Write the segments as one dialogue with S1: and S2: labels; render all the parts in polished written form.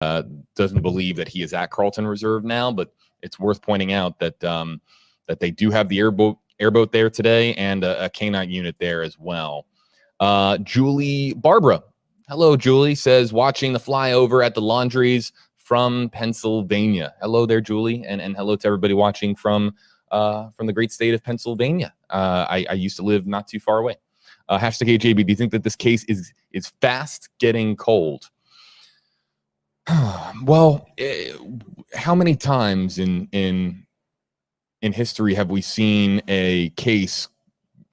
S1: doesn't believe that he is at Carlton Reserve now, but it's worth pointing out that that they do have the airboat there today and a canine unit there as well. Julie Barbara, hello, Julie, says watching the flyover at the laundries from Pennsylvania. Hello there, Julie, and hello to everybody watching from the great state of Pennsylvania. I used to live not too far away. Hashtag AJB, do you think that this case is fast getting cold? Well, how many times in history have we seen a case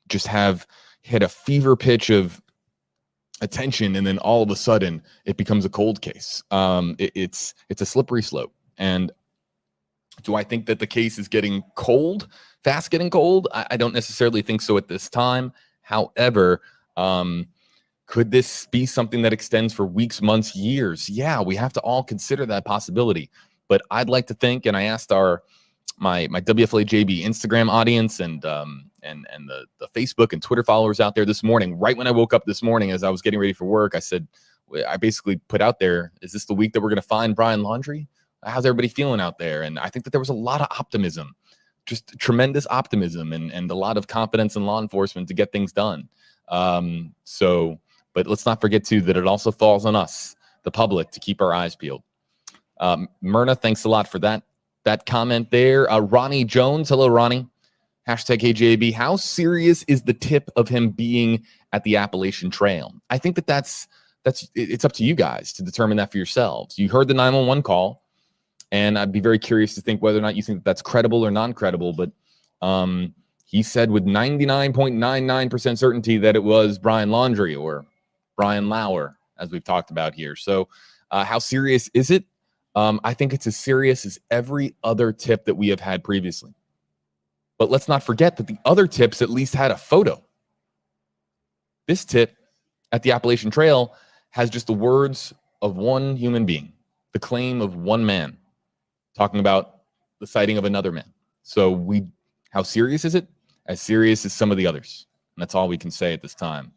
S1: just have hit a fever pitch of attention and then all of a sudden it becomes a cold case? It's a slippery slope. And do I think that the case is getting cold, fast getting cold? I don't necessarily think so at this time. However, could this be something that extends for weeks, months, years? Yeah, we have to all consider that possibility. But I'd like to think, and I asked my WFLA JB Instagram audience and the Facebook and Twitter followers out there this morning, right when I woke up this morning as I was getting ready for work, I basically put out there, is this the week that we're going to find Brian Laundrie? How's everybody feeling out there? And I think that there was a lot of optimism, just tremendous optimism and a lot of confidence in law enforcement to get things done. But let's not forget, too, that it also falls on us, the public, to keep our eyes peeled. Myrna, thanks a lot for that comment there. Ronnie Jones, hello, Ronnie. Hashtag KJB. How serious is the tip of him being at the Appalachian Trail? I think that's it's up to you guys to determine that for yourselves. You heard the 911 call, and I'd be very curious to think whether or not you think that's credible or non-credible. But he said with 99.99% certainty that it was Brian Laundrie or Brian Lauer, as we've talked about here. So how serious is it? I think it's as serious as every other tip that we have had previously. But let's not forget that the other tips at least had a photo. This tip at the Appalachian Trail has just the words of one human being, the claim of one man, talking about the sighting of another man. So how serious is it? As serious as some of the others. And that's all we can say at this time.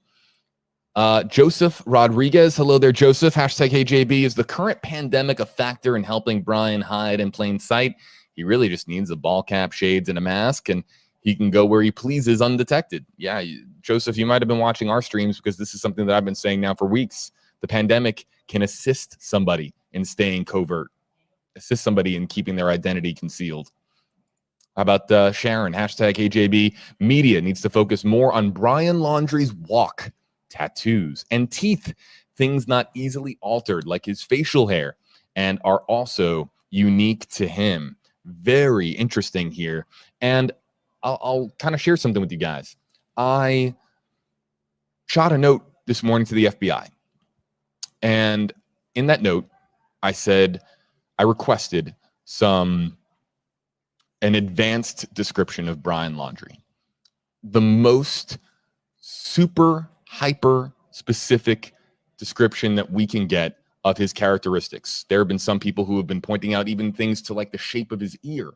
S1: Joseph Rodriguez, hello there, Joseph. Hashtag HeyJB. Is the current pandemic a factor in helping Brian hide in plain sight? He really just needs a ball cap, shades, and a mask, and he can go where he pleases undetected. Yeah, Joseph, you might have been watching our streams because this is something that I've been saying now for weeks. The pandemic can assist somebody in staying covert, assist somebody in keeping their identity concealed. How about Sharon? Hashtag HeyJB. Media needs to focus more on Brian Laundrie's walk, tattoos, and teeth, things not easily altered like his facial hair, and are also unique to him. Very interesting here. And I'll kind of share something with you guys. I shot a note this morning to the FBI. And in that note, I said, I requested an advanced description of Brian Laundrie. The most super hyper specific description that we can get of his characteristics. There have been some people who have been pointing out even things to like the shape of his ear.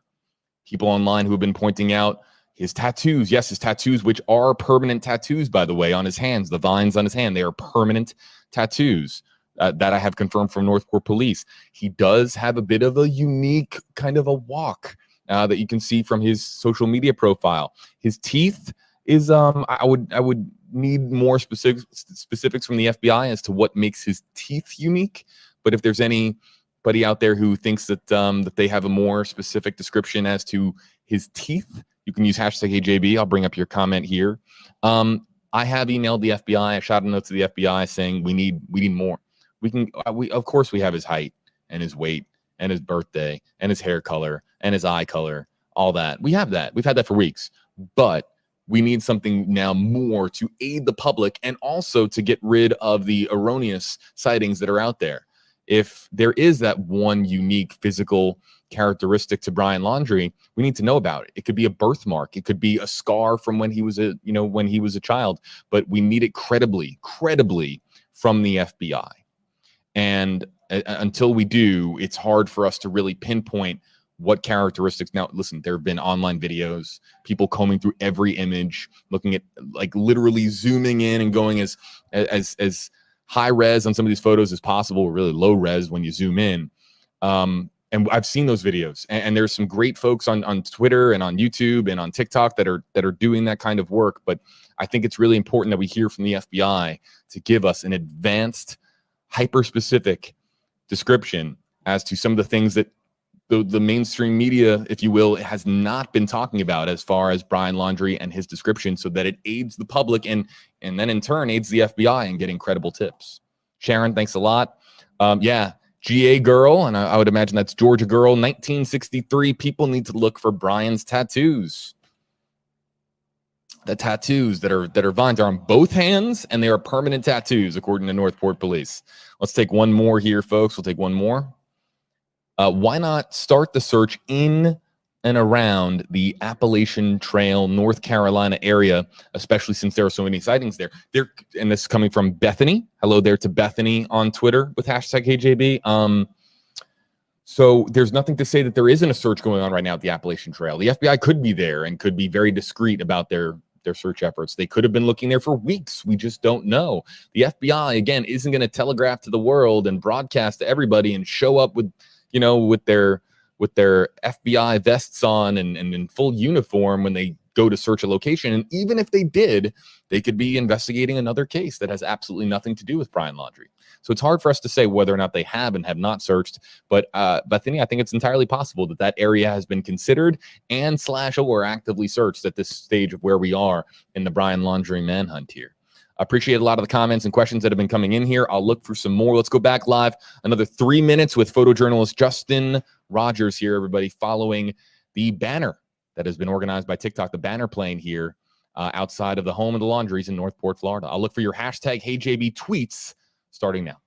S1: People online who have been pointing out his tattoos. Yes, his tattoos, which are permanent tattoos, by the way, on his hands. The vines on his hand, they are permanent tattoos that I have confirmed from Northport Police. He does have a bit of a unique kind of a walk that you can see from his social media profile. His teeth is, I would need more specifics from the FBI as to what makes his teeth unique. But if there's anybody out there who thinks that that they have a more specific description as to his teeth, you can use hashtag HeyJB. I'll bring up your comment here. I have emailed the FBI. I shot a note to the FBI saying we need more. We of course we have his height and his weight and his birthday and his hair color and his eye color, all that. We have that. We've had that for weeks. But we need something now more to aid the public and also to get rid of the erroneous sightings that are out there. If there is that one unique physical characteristic to Brian Laundrie, we need to know about it. It could be a birthmark. It could be a scar from when he was a child, but we need it credibly from the FBI. And until we do, it's hard for us to really pinpoint what characteristics. Now, listen, there have been online videos, people combing through every image, looking at like literally zooming in and going as high res on some of these photos as possible, really low res when you zoom in. And I've seen those videos, and there's some great folks on Twitter and on YouTube and on TikTok that are doing that kind of work. But I think it's really important that we hear from the FBI to give us an advanced, hyper-specific description as to some of the things that the mainstream media, if you will, has not been talking about as far as Brian Laundrie and his description, so that it aids the public and then in turn aids the FBI in getting credible tips. Sharon, thanks a lot. Yeah, GA girl, and I would imagine that's Georgia girl, 1963. People need to look for Brian's tattoos. The tattoos that are vines are on both hands, and they are permanent tattoos, according to Northport Police. Let's take one more here, folks. We'll take one more. Why not start the search in and around the Appalachian Trail, North Carolina area, especially since there are so many sightings there. And this is coming from Bethany. Hello there to Bethany on Twitter with hashtag KJB. So there's nothing to say that there isn't a search going on right now at the Appalachian Trail. The FBI could be there and could be very discreet about their search efforts. They could have been looking there for weeks. We just don't know. The FBI, again, isn't going to telegraph to the world and broadcast to everybody and show up with their FBI vests on and in full uniform when they go to search a location. And even if they did, they could be investigating another case that has absolutely nothing to do with Brian Laundrie. So it's hard for us to say whether or not they have and have not searched. But Bethany, I think it's entirely possible that that area has been considered and /or actively searched at this stage of where we are in the Brian Laundrie manhunt here. I appreciate a lot of the comments and questions that have been coming in here. I'll look for some more. Let's go back live another 3 minutes with photojournalist Justin Rogers here, everybody, following the banner that has been organized by TikTok, the banner playing here outside of the home of the Laundries in Northport, Florida. I'll look for your hashtag HeyJB tweets starting now.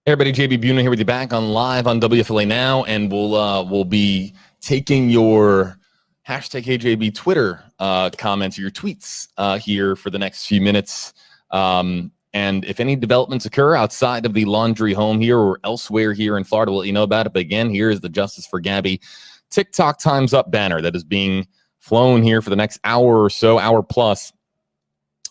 S1: Hey everybody, JB Buna here with you back on live on WFLA Now, and we'll be taking your hashtag HJB Twitter comments or your tweets here for the next few minutes. And if any developments occur outside of the Laundry home here or elsewhere here in Florida, we'll let you know about it. But again, here is the Justice for Gabby TikTok Time's Up banner that is being flown here for the next hour or so, hour plus,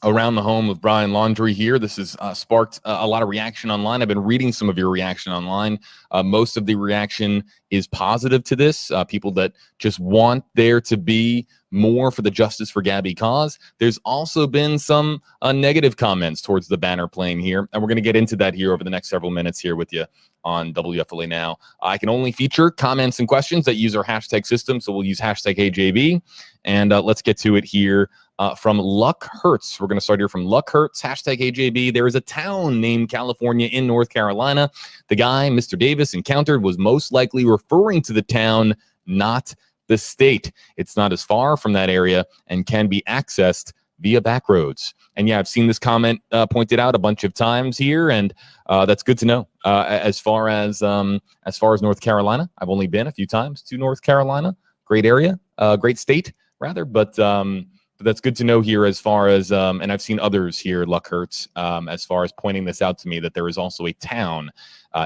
S1: around the home of Brian Laundrie here. This has sparked a lot of reaction online. I've been reading some of your reaction online. Most of the reaction is positive to this. People that just want there to be more for the Justice for Gabby cause. There's also been some negative comments towards the banner playing here, and we're going to get into that here over the next several minutes here with you on WFLA Now. I can only feature comments and questions that use our hashtag system, so we'll use hashtag AJB, and let's get to it here. From Luck Hurts. We're going to start here from Luck Hurts, hashtag AJB. There is a town named California in North Carolina. The guy Mr. Davis encountered was most likely referring to the town, not the state. It's not as far from that area and can be accessed via back roads. And yeah, I've seen this comment pointed out a bunch of times here, and that's good to know. As far as North Carolina, I've only been a few times to North Carolina. Great area, great state rather, but that's good to know here as far as, and I've seen others here, Luck Hurts, as far as pointing this out to me, that there is also a town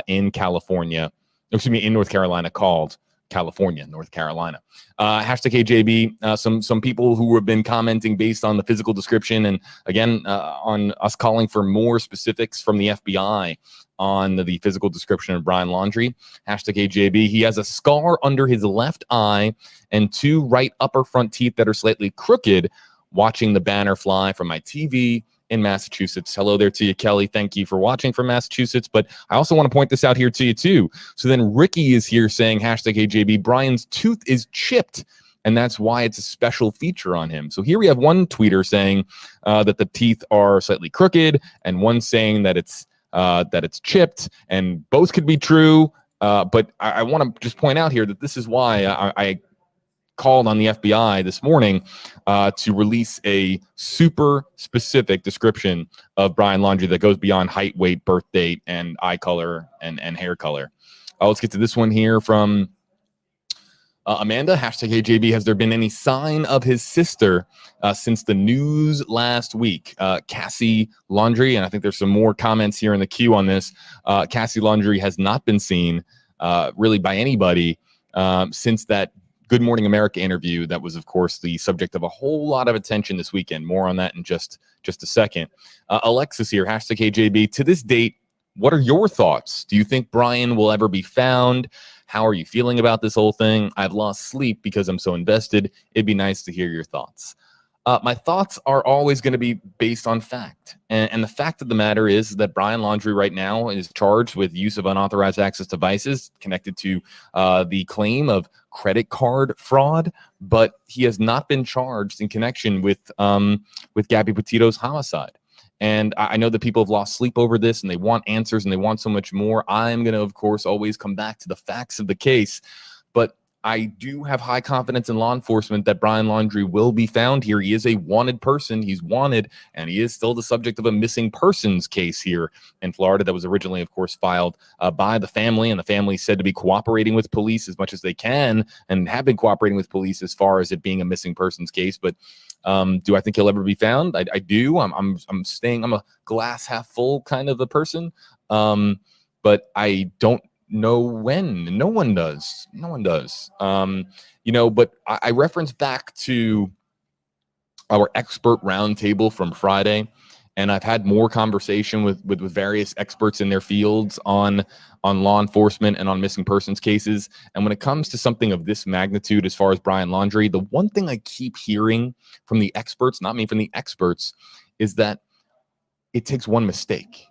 S1: in California, excuse me, in North Carolina called California, North Carolina. Hashtag AJB, some people who have been commenting based on the physical description, and again, on us calling for more specifics from the FBI on the physical description of Brian Laundrie. Hashtag AJB, he has a scar under his left eye and two right upper front teeth that are slightly crooked. Watching the banner fly from my TV in Massachusetts. Hello there to you, Kelly. Thank you for watching from Massachusetts. But I also want to point this out here to you too. So then Ricky is here saying hashtag AJB, Brian's tooth is chipped, and that's why it's a special feature on him. So here we have one tweeter saying that the teeth are slightly crooked, and one saying that it's chipped, and both could be true. But I want to just point out here that this is why I called on the FBI this morning to release a super specific description of Brian Laundrie that goes beyond height, weight, birth date, and eye color and hair color. Let's get to this one here from Amanda, hashtag AJB. Has there been any sign of his sister since the news last week? Cassie Laundrie, and I think there's some more comments here in the queue on this. Cassie Laundrie has not been seen really by anybody since that Good Morning America interview that was, of course, the subject of a whole lot of attention this weekend. More on that in just a second. Alexis here, hashtag AJB. To this date, what are your thoughts? Do you think Brian will ever be found? How are you feeling about this whole thing? I've lost sleep because I'm so invested. It'd be nice to hear your thoughts. My thoughts are always going to be based on fact. And the fact of the matter is that Brian Laundrie right now is charged with use of unauthorized access devices connected to the claim of credit card fraud, but he has not been charged in connection with Gabby Petito's homicide. And I know that people have lost sleep over this, and they want answers, and they want so much more. I'm going to, of course, always come back to the facts of the case. But I do have high confidence in law enforcement that Brian Laundrie will be found here. He is a wanted person. He's wanted, and he is still the subject of a missing persons case here in Florida that was originally, of course, filed by the family, and the family said to be cooperating with police as much as they can and have been cooperating with police as far as it being a missing persons case. But do I think he'll ever be found? I do. I'm a glass half full kind of a person, but I don't know when. No one does. But I reference back to our expert roundtable from Friday, And I've had more conversation with various experts in their fields on law enforcement and on missing persons cases. And when it comes to something of this magnitude, as far as Brian Laundrie, the one thing I keep hearing from the experts, not me, from the experts, is that it takes one mistake.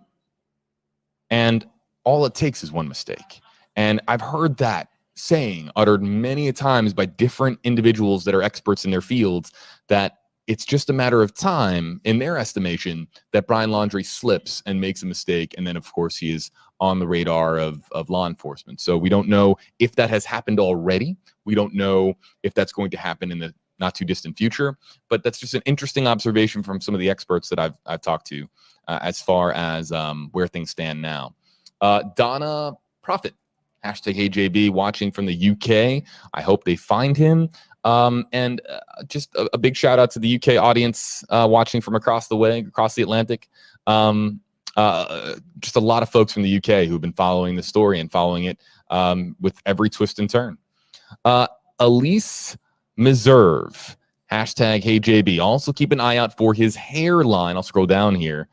S1: And all it takes is one mistake. And I've heard that saying uttered many a times by different individuals that are experts in their fields, that it's just a matter of time, in their estimation, that Brian Laundrie slips and makes a mistake. And then, of course, he is on the radar of law enforcement. So we don't know if that has happened already. We don't know if that's going to happen in the not too distant future. But that's just an interesting observation from some of the experts that I've talked to as far as where things stand now. Donna Prophet, hashtag HeyJB, watching from the UK. I hope they find him. And just a big shout out to the UK audience watching from across the way, across the Atlantic. Just a lot of folks from the UK who've been following the story and following it with every twist and turn. Elise Meserve, hashtag HeyJB. Also keep an eye out for his hairline. I'll scroll down here.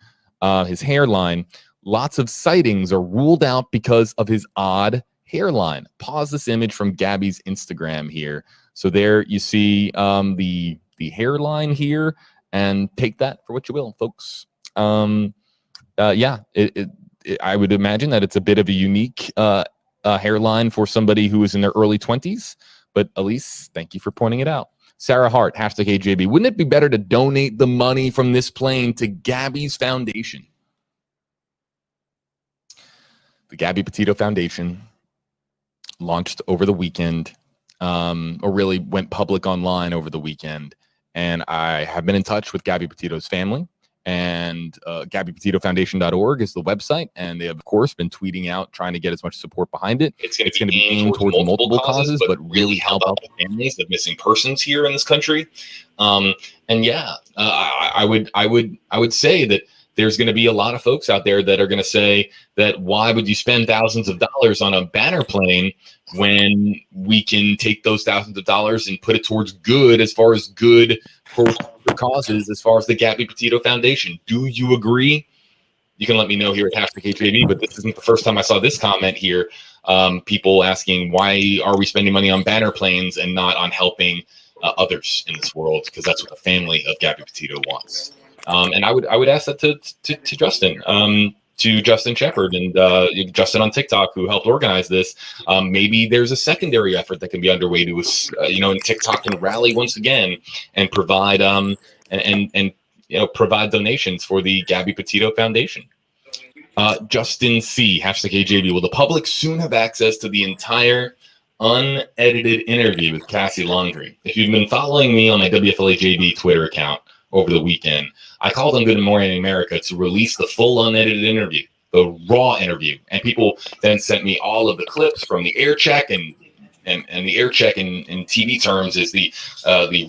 S1: His hairline. Lots of sightings are ruled out because of his odd hairline. Pause this image from Gabby's Instagram here. So there you see the hairline here, and take that for what you will, folks. Yeah, I would imagine that it's a bit of a unique hairline for somebody who is in their early 20s. But Elise, thank you for pointing it out. Sarah Hart, hashtag HeyJB. Wouldn't it be better to donate the money from this plane to Gabby's foundation? The Gabby Petito Foundation launched over the weekend, or really went public online over the weekend. And I have been in touch with Gabby Petito's family, and GabbyPetitoFoundation.org is the website. And they have, of course, been tweeting out, trying to get as much support behind it. It's going to be aimed towards multiple causes, but really help out the families of missing persons here in this country. And yeah, I would say that there's going to be a lot of folks out there that are going to say that why would you spend thousands of dollars on a banner plane when we can take those thousands of dollars and put it towards good, as far as good for causes, as far as the Gabby Petito Foundation. Do you agree? You can let me know here at hashtag HJB, but this isn't the first time I saw this comment here. People asking, why are we spending money on banner planes and not on helping others in this world? Because that's what the family of Gabby Petito wants. And I would ask that to Justin, to Justin Shepard and Justin on TikTok, who helped organize this. Maybe there's a secondary effort that can be underway to, in TikTok can rally once again and provide and provide donations for the Gabby Petito Foundation. Justin C, hashtag HJB. Will the public soon have access to the entire unedited interview with Cassie Laundrie? If you've been following me on my WFLAJB Twitter account over the weekend, I called on Good Morning America to release the full unedited interview, the raw interview. And people then sent me all of the clips from the air check, and the air check in TV terms is the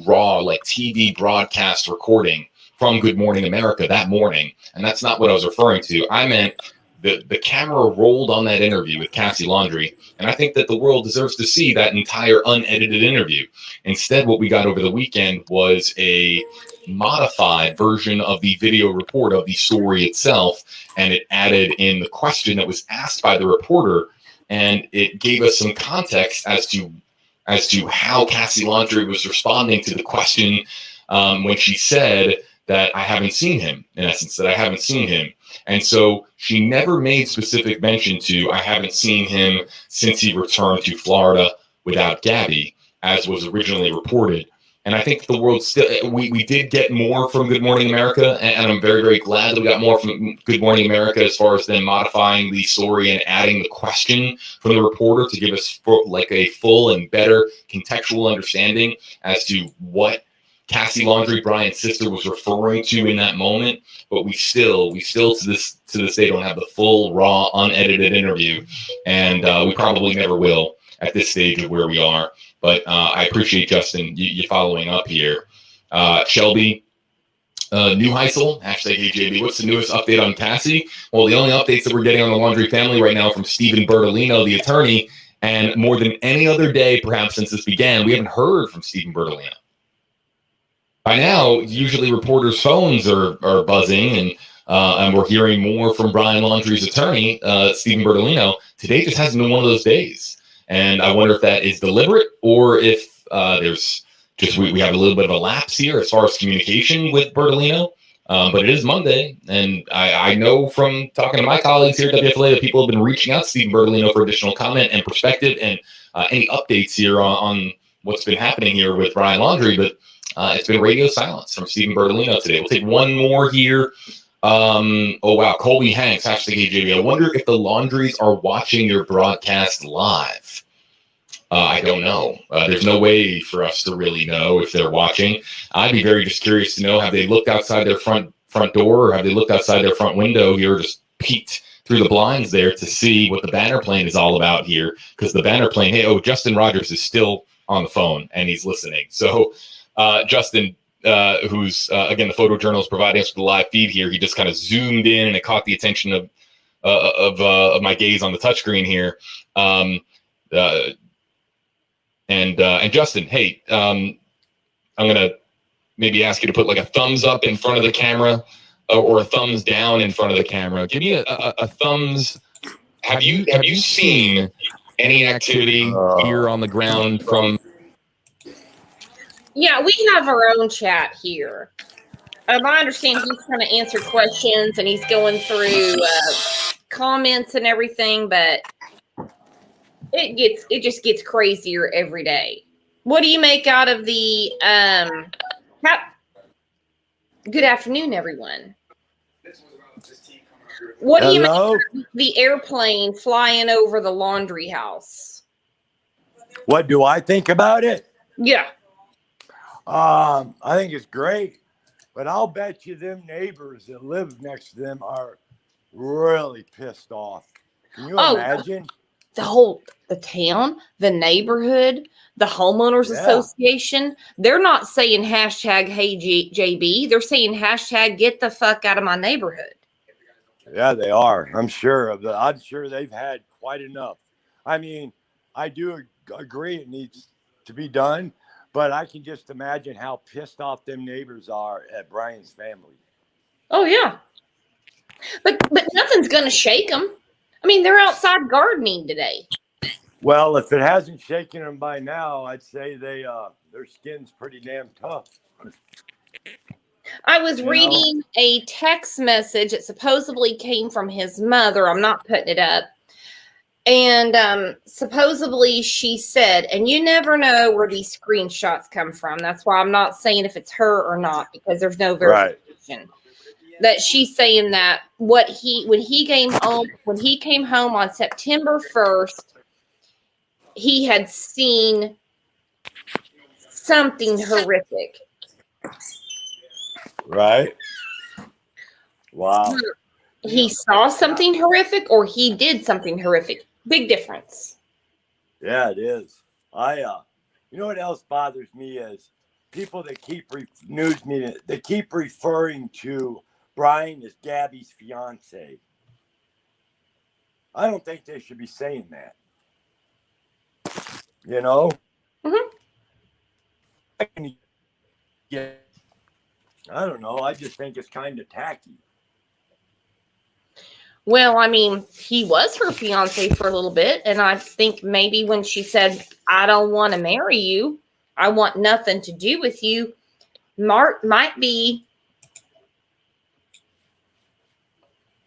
S1: raw, like, TV broadcast recording from Good Morning America that morning. And that's not what I was referring to. I meant the camera rolled on that interview with Cassie Laundrie, and I think that the world deserves to see that entire unedited interview. Instead, what we got over the weekend was a modified version of the video report of the story itself, and it added in the question that was asked by the reporter, and it gave us some context as to how Cassie Laundrie was responding to the question when she said that I haven't seen him, in essence, that I haven't seen him. And so she never made specific mention to I haven't seen him since he returned to Florida without Gabby, as was originally reported. And I think the world still, we did get more from Good Morning America, and I'm very, very glad that we got more from Good Morning America as far as them modifying the story and adding the question from the reporter to give us a full and better contextual understanding as to what Cassie Laundrie, Brian's sister, was referring to in that moment. But we still to this day don't have the full, raw, unedited interview, and we probably never will at this stage of where we are. But I appreciate, Justin, you following up here. Shelby Newheisel, hashtag HJB. What's the newest update on Cassie? Well, the only updates that we're getting on the Laundrie family right now are from Stephen Bertolino, the attorney. And more than any other day, perhaps since this began, we haven't heard from Stephen Bertolino. By now, usually reporters' phones are buzzing, and and we're hearing more from Brian Laundrie's attorney, Stephen Bertolino. Today just hasn't been one of those days. And I wonder if that is deliberate or if there's just we have a little bit of a lapse here as far as communication with Bertolino. But it is Monday, and I know from talking to my colleagues here at WFLA that people have been reaching out to Stephen Bertolino for additional comment and perspective and any updates here on what's been happening here with Brian Laundrie. But it's been radio silence from Stephen Bertolino today. We'll take one more here. Oh, wow. Colby Hanks, hashtag AJB. I wonder if the Laundries are watching your broadcast live. I don't know. There's no way for us to really know if they're watching. I'd be very just curious to know, have they looked outside their front door, or have they looked outside their front window here, just peeked through the blinds there to see what the banner plane is all about here? Because the banner plane, Justin Rogers is still on the phone and he's listening. So Justin, who's, again, the photojournalist providing us with the live feed here, he just kind of zoomed in and it caught the attention of my gaze on the touchscreen here. And Justin, hey, I'm gonna maybe ask you to put like a thumbs up in front of the camera or a thumbs down in front of the camera. Give me a thumbs. Have you seen any activity here on the ground from?
S2: Yeah, we have our own chat here. I understand he's trying to answer questions and he's going through comments and everything, but it just gets crazier every day. What do you make out of the good afternoon, everyone. What do you make out of the airplane flying over the laundry house?
S3: What do I think about it?
S2: Yeah.
S3: I think it's great, but I'll bet you them neighbors that live next to them are really pissed off. Can you imagine?
S2: The town, the neighborhood, the homeowners association, they're not saying hashtag hey JB. They're saying hashtag get the fuck out of my neighborhood.
S3: Yeah, they are. I'm sure they've had quite enough. I mean, I do agree it needs to be done, but I can just imagine how pissed off them neighbors are at Brian's family.
S2: Oh yeah, but nothing's gonna shake them. I mean, they're outside gardening today.
S3: Well, if it hasn't shaken them by now, I'd say their skin's pretty damn tough.
S2: I was reading a text message that supposedly came from his mother. I'm not putting it up. And supposedly she said, and you never know where these screenshots come from. That's why I'm not saying if it's her or not, because there's no verification. Right. That she's saying that when he came home on September 1st, he had seen something horrific.
S3: Right. Wow.
S2: He saw something horrific or he did something horrific. Big difference.
S3: Yeah, it is. You know what else bothers me is people that keep news media, they keep referring to Brian is Gabby's fiance. I don't think they should be saying that. You know?
S2: Mm-hmm.
S3: I don't know. I just think it's kind of tacky.
S2: Well, I mean, he was her fiance for a little bit. And I think maybe when she said, I don't want to marry you, I want nothing to do with you, Mark might be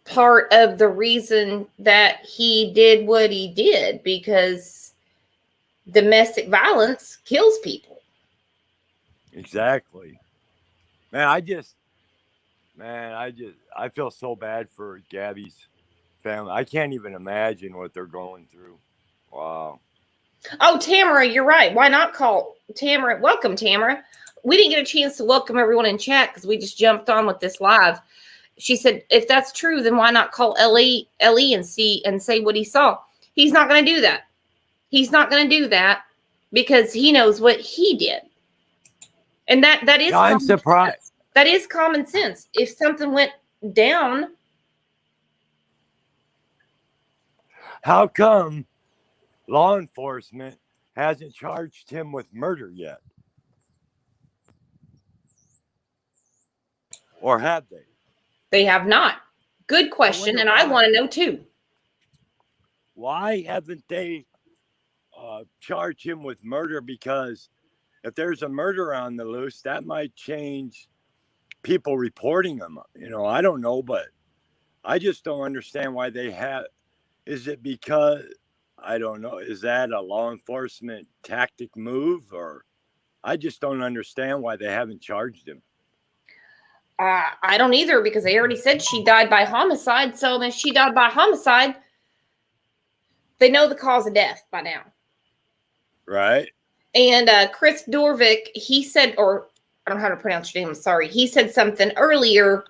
S2: part of the reason that he did what he did, because domestic violence kills people.
S3: Exactly. I feel so bad for Gabby's family. I can't even imagine what they're going through. Wow.
S2: Oh, Tamara, you're right. Why not call Tamara? Welcome, Tamara. We didn't get a chance to welcome everyone in chat because we just jumped on with this live. She said, if that's true, then why not call Ellie and say what he saw? He's not going to do that. He's not going to do that because he knows what he did. And that is,
S3: I'm surprised.
S2: That is common sense. If something went down.
S3: How come law enforcement hasn't charged him with murder yet? Or have they?
S2: They have not. Good question, and I want to know too.
S3: Why haven't they charged him with murder? Because if there's a murder on the loose, that might change people reporting him. You know, I don't know, but I just don't understand why they have. Is it because, I don't know, is that a law enforcement tactic move? Or I just don't understand why they haven't charged him.
S2: I don't either, because they already said she died by homicide. So if she died by homicide, they know the cause of death by now.
S3: Right.
S2: And Chris Dorvick, he said, or I don't know how to pronounce your name, I'm sorry. He said something earlier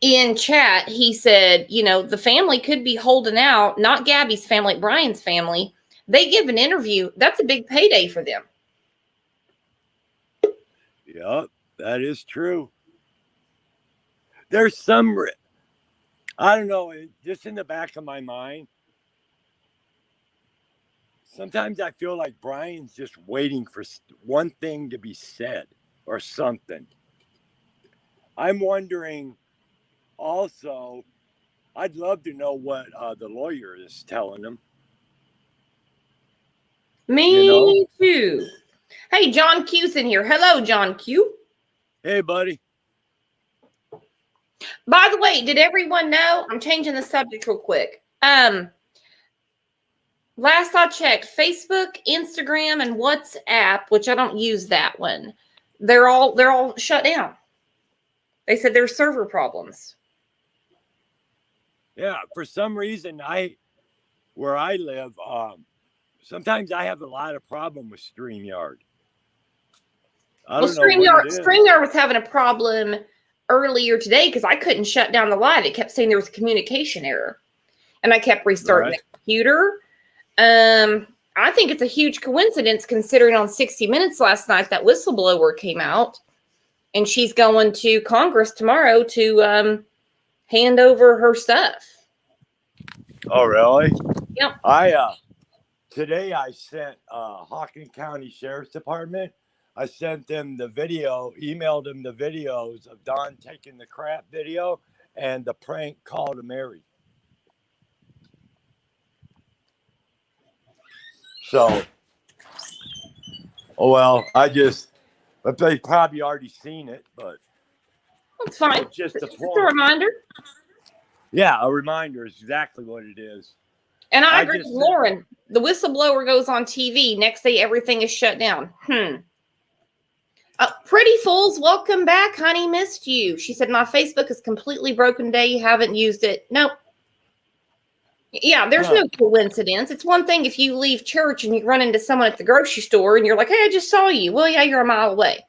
S2: in chat. He said, you know, the family could be holding out, not Gabby's family, Brian's family. They give an interview. That's a big payday for them.
S3: Yep, that is true. There's some, I don't know, just in the back of my mind, sometimes I feel like Brian's just waiting for one thing to be said or something. I'm wondering also, I'd love to know what the lawyer is telling him.
S2: Me too. Hey, John Q's in here. Hello, John Q.
S3: Hey, buddy.
S2: By the way, did everyone know? I'm changing the subject real quick. Last I checked, Facebook, Instagram, and WhatsApp, which I don't use that one, they're all shut down. They said there's server problems.
S3: Yeah, for some reason, where I live, sometimes I have a lot of problem with StreamYard. I don't know what it is.
S2: StreamYard was having a problem earlier today because I couldn't shut down the live. It kept saying there was a communication error, and I kept restarting the computer. I think it's a huge coincidence considering on 60 Minutes last night that whistleblower came out, and she's going to Congress tomorrow to hand over her stuff.
S3: Oh, really?
S2: Yep.
S3: Today I sent Hawkins County Sheriff's Department. I sent them the video, emailed them the videos of Don taking the crap video and the prank call to Mary. So, but they probably already seen it, but
S2: that's fine.
S3: It's just
S2: a reminder.
S3: Yeah, a reminder is exactly what it is.
S2: And I agree with Lauren. The whistleblower goes on TV. Next day, everything is shut down. Pretty Fools, welcome back, honey. Missed you. She said, my Facebook is completely broken today. You haven't used it. Nope. Yeah, there's no coincidence. It's one thing if you leave church and you run into someone at the grocery store and you're like, hey, I just saw you. Well, yeah, you're a mile away.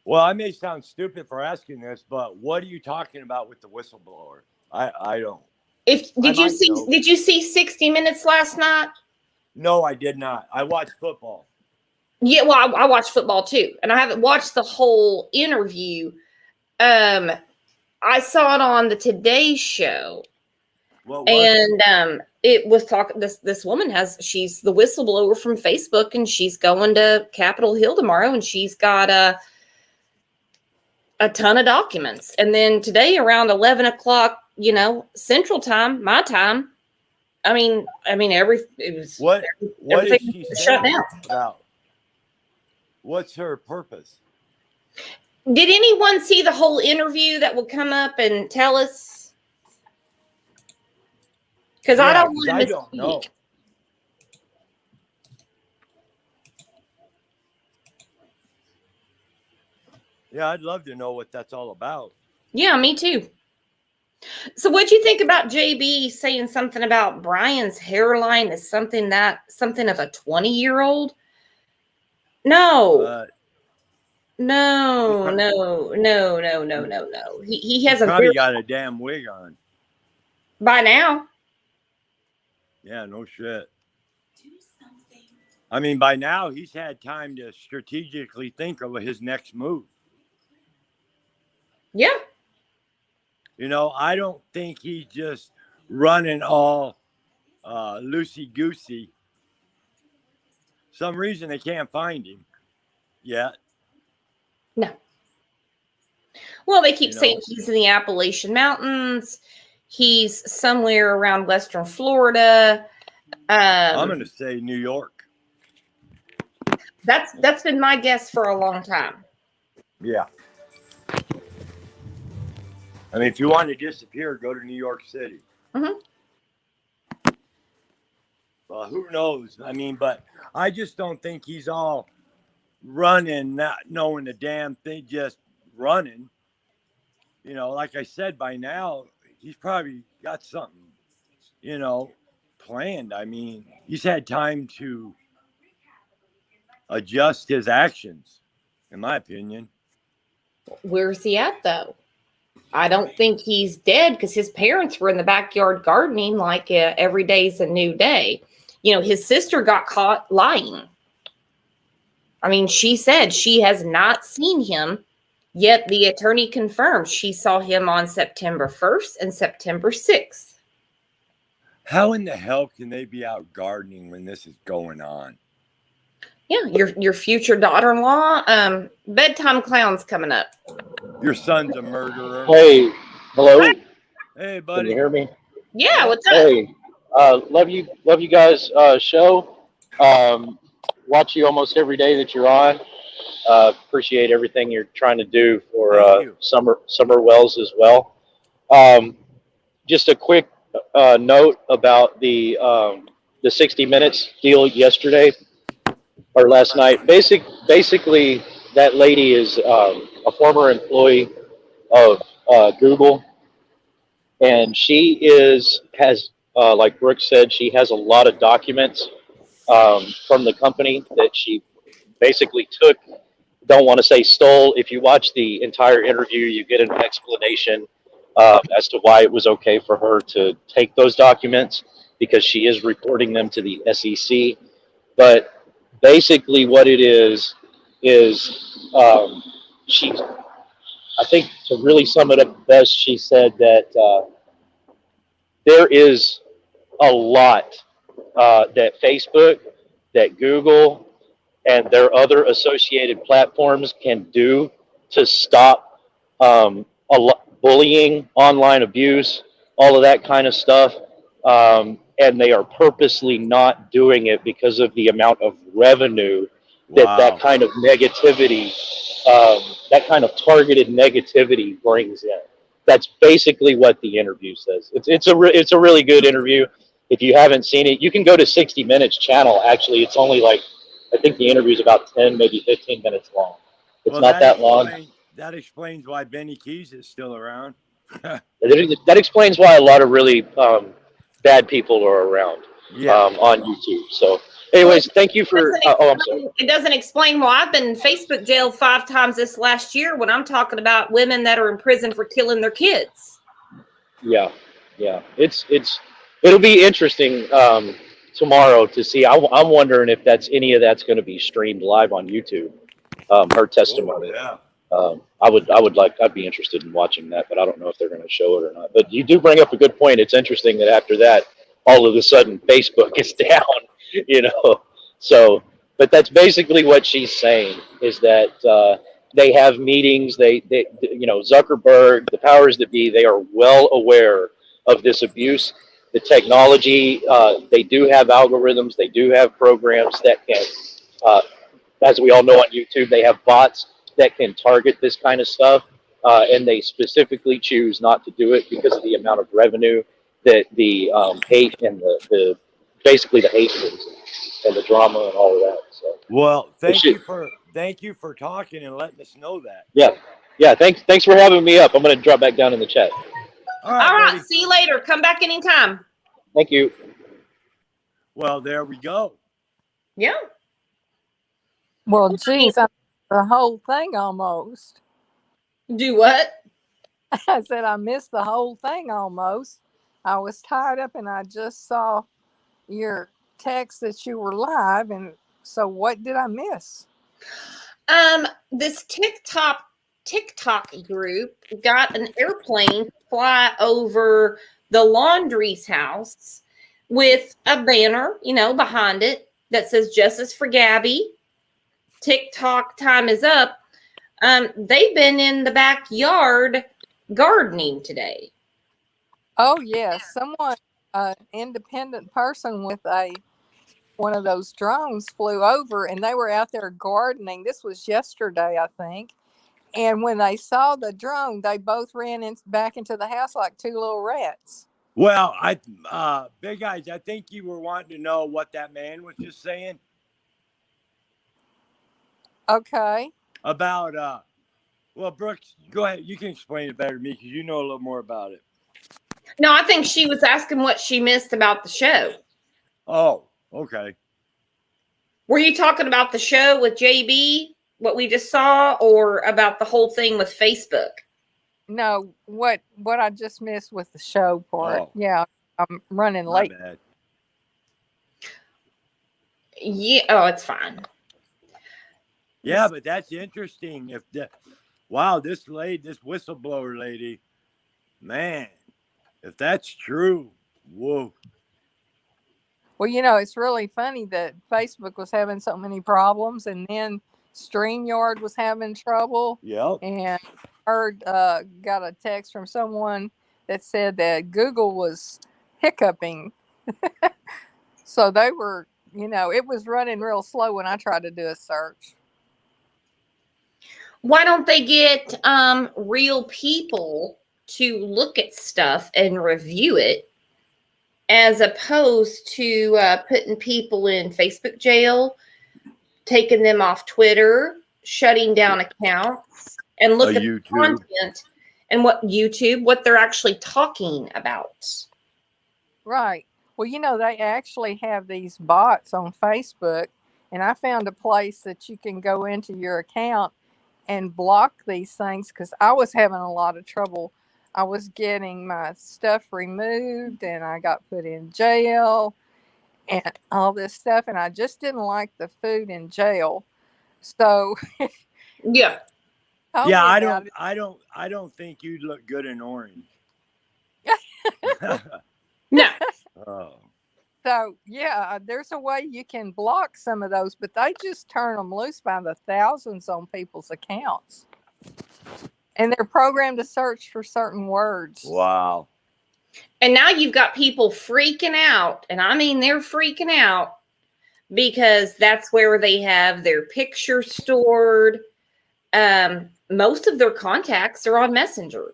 S3: Well, I may sound stupid for asking this, but what are you talking about with the whistleblower? I don't.
S2: Did you see 60 Minutes last night?
S3: No, I did not. I watched football.
S2: Yeah, well, I watched football too, and I haven't watched the whole interview. I saw it on the Today Show. It was talking. This woman she's the whistleblower from Facebook, and she's going to Capitol Hill tomorrow, and she's got a ton of documents. And then today around 11 o'clock, Central Time, my time. What is
S3: she
S2: shut down?
S3: About? What's her purpose?
S2: Did anyone see the whole interview that will come up and tell us? Because I don't want to.
S3: I don't know. Yeah, I'd love to know what that's all about.
S2: Yeah, me too. So what'd you think about JB saying something about Brian's hairline is something of a 20-year-old? No. No. He has
S3: probably got a damn wig on.
S2: By now.
S3: Yeah, no shit. I mean, by now he's had time to strategically think of his next move.
S2: Yeah.
S3: I don't think he's just running all loosey-goosey. Some reason they can't find him yet.
S2: No. Well, they keep
S3: You know?
S2: saying he's in the Appalachian Mountains. He's somewhere around Western Florida.
S3: I'm going to say New York.
S2: That's been my guess for a long time.
S3: Yeah. I mean, if you want to disappear, go to New York City.
S2: Mhm.
S3: Well, who knows? I mean, but I just don't think he's all running, not knowing a damn thing, just running. You know, like I said, by now, he's probably got something, you know, planned. I mean, he's had time to adjust his actions, in my opinion.
S2: Where's he at, though? I don't think he's dead because his parents were in the backyard gardening like every day's a new day. You know, his sister got caught lying. I mean, she said she has not seen him, yet the attorney confirmed she saw him on September 1st and September 6th.
S3: How in the hell can they be out gardening when this is going on?
S2: Yeah, your future daughter-in-law. Bedtime clown's coming up.
S3: Your son's a murderer.
S4: Hey, hello.
S3: Hey,
S4: Can
S3: buddy.
S4: you hear me?
S2: Yeah, what's up?
S4: Hey, love you guys. Show. Watch you almost every day that you're on. Appreciate everything you're trying to do for Summer Wells as well. Just a quick note about the 60 Minutes deal yesterday or last night. Basically, that lady is a former employee of Google, and she has like Brooke said, she has a lot of documents from the company that she basically took. Don't want to say stole. If you watch the entire interview, you get an explanation as to why it was okay for her to take those documents, because she is reporting them to the SEC. But basically, what it is she. I think to really sum it up best, she said that there is a lot that Facebook, that Google, and their other associated platforms can do to stop bullying, online abuse, all of that kind of stuff. And they are purposely not doing it because of the amount of revenue that kind of negativity, that kind of targeted negativity brings in. That's basically what the interview says. It's a really good interview. If you haven't seen it, you can go to 60 Minutes channel. Actually, it's only like, I think the interview is about 10, maybe 15 minutes long. It's not that long.
S3: That explains why Benny Keys is still around.
S4: That explains why a lot of really bad people are around on YouTube. So, anyways, thank you for. I'm sorry.
S2: It doesn't explain why I've been in Facebook jail 5 times this last year when I'm talking about women that are in prison for killing their kids. Yeah.
S4: It'll be interesting tomorrow to see. I'm wondering if any of that's going to be streamed live on YouTube. Her testimony. I'd be interested in watching that, but I don't know if they're going to show it or not. But you do bring up a good point. It's interesting that after that, all of a sudden Facebook is down, So, but that's basically what she's saying, is that they have meetings. They Zuckerberg, the powers that be, they are well aware of this abuse. The technology, they do have algorithms. They do have programs that can, as we all know on YouTube, they have bots that can target this kind of stuff, and they specifically choose not to do it because of the amount of revenue that the hate and the basically the hate and the drama and all of that. So,
S3: well, thank you for talking and letting us know that.
S4: Yeah. Thanks for having me up. I'm going to drop back down in the chat.
S2: All right. See you later. Come back anytime.
S4: Thank you.
S3: Well, there we go.
S2: Yeah.
S5: Well, geez, the whole thing almost.
S2: Do what?
S5: I said I missed the whole thing almost. I was tied up and I just saw your text that you were live, and so what did I miss?
S2: This TikTok group got an airplane fly over the laundry's house with a banner, behind it that says "Justice for Gabby." TikTok time is up. They've been in the backyard gardening today.
S5: Oh yes, someone, independent person with one of those drones flew over, and they were out there gardening. This was yesterday, I think. And when they saw the drone, they both ran back into the house like two little rats.
S3: Well, Big Eyes, I think you were wanting to know what that man was just saying
S5: Okay.
S3: about. Well, Brooks, go ahead. You can explain it better to me because you know a little more about it.
S2: No, I think she was asking what she missed about the show.
S3: Oh, okay.
S2: Were you talking about the show with JB, what we just saw, or about the whole thing with Facebook?
S5: No, what I just missed with the show part.
S3: Oh.
S5: Yeah, I'm running
S3: My
S5: late.
S3: bad.
S2: Yeah. Oh, it's fine.
S3: Yeah, but that's interesting. Wow, this whistleblower lady, man, if that's true, whoa.
S5: Well, it's really funny that Facebook was having so many problems, and then StreamYard was having trouble.
S3: Yep.
S5: And got a text from someone that said that Google was hiccuping. So they were, it was running real slow when I tried to do a search.
S2: Why don't they get real people to look at stuff and review it, as opposed to putting people in Facebook jail, taking them off Twitter, shutting down accounts, and look at the content and what they're actually talking about.
S5: Right. Well, they actually have these bots on Facebook, and I found a place that you can go into your account and block these things, because I was having a lot of trouble. I was getting my stuff removed, and I got put in jail and all this stuff, and I just didn't like the food in jail. So
S2: yeah.
S3: Yeah, I don't think you'd look good in orange.
S2: No.
S3: Oh.
S5: So, yeah, there's a way you can block some of those, but they just turn them loose by the thousands on people's accounts. And they're programmed to search for certain words.
S3: Wow.
S2: And now you've got people freaking out, and I mean they're freaking out, because that's where they have their pictures stored. Most of their contacts are on Messenger.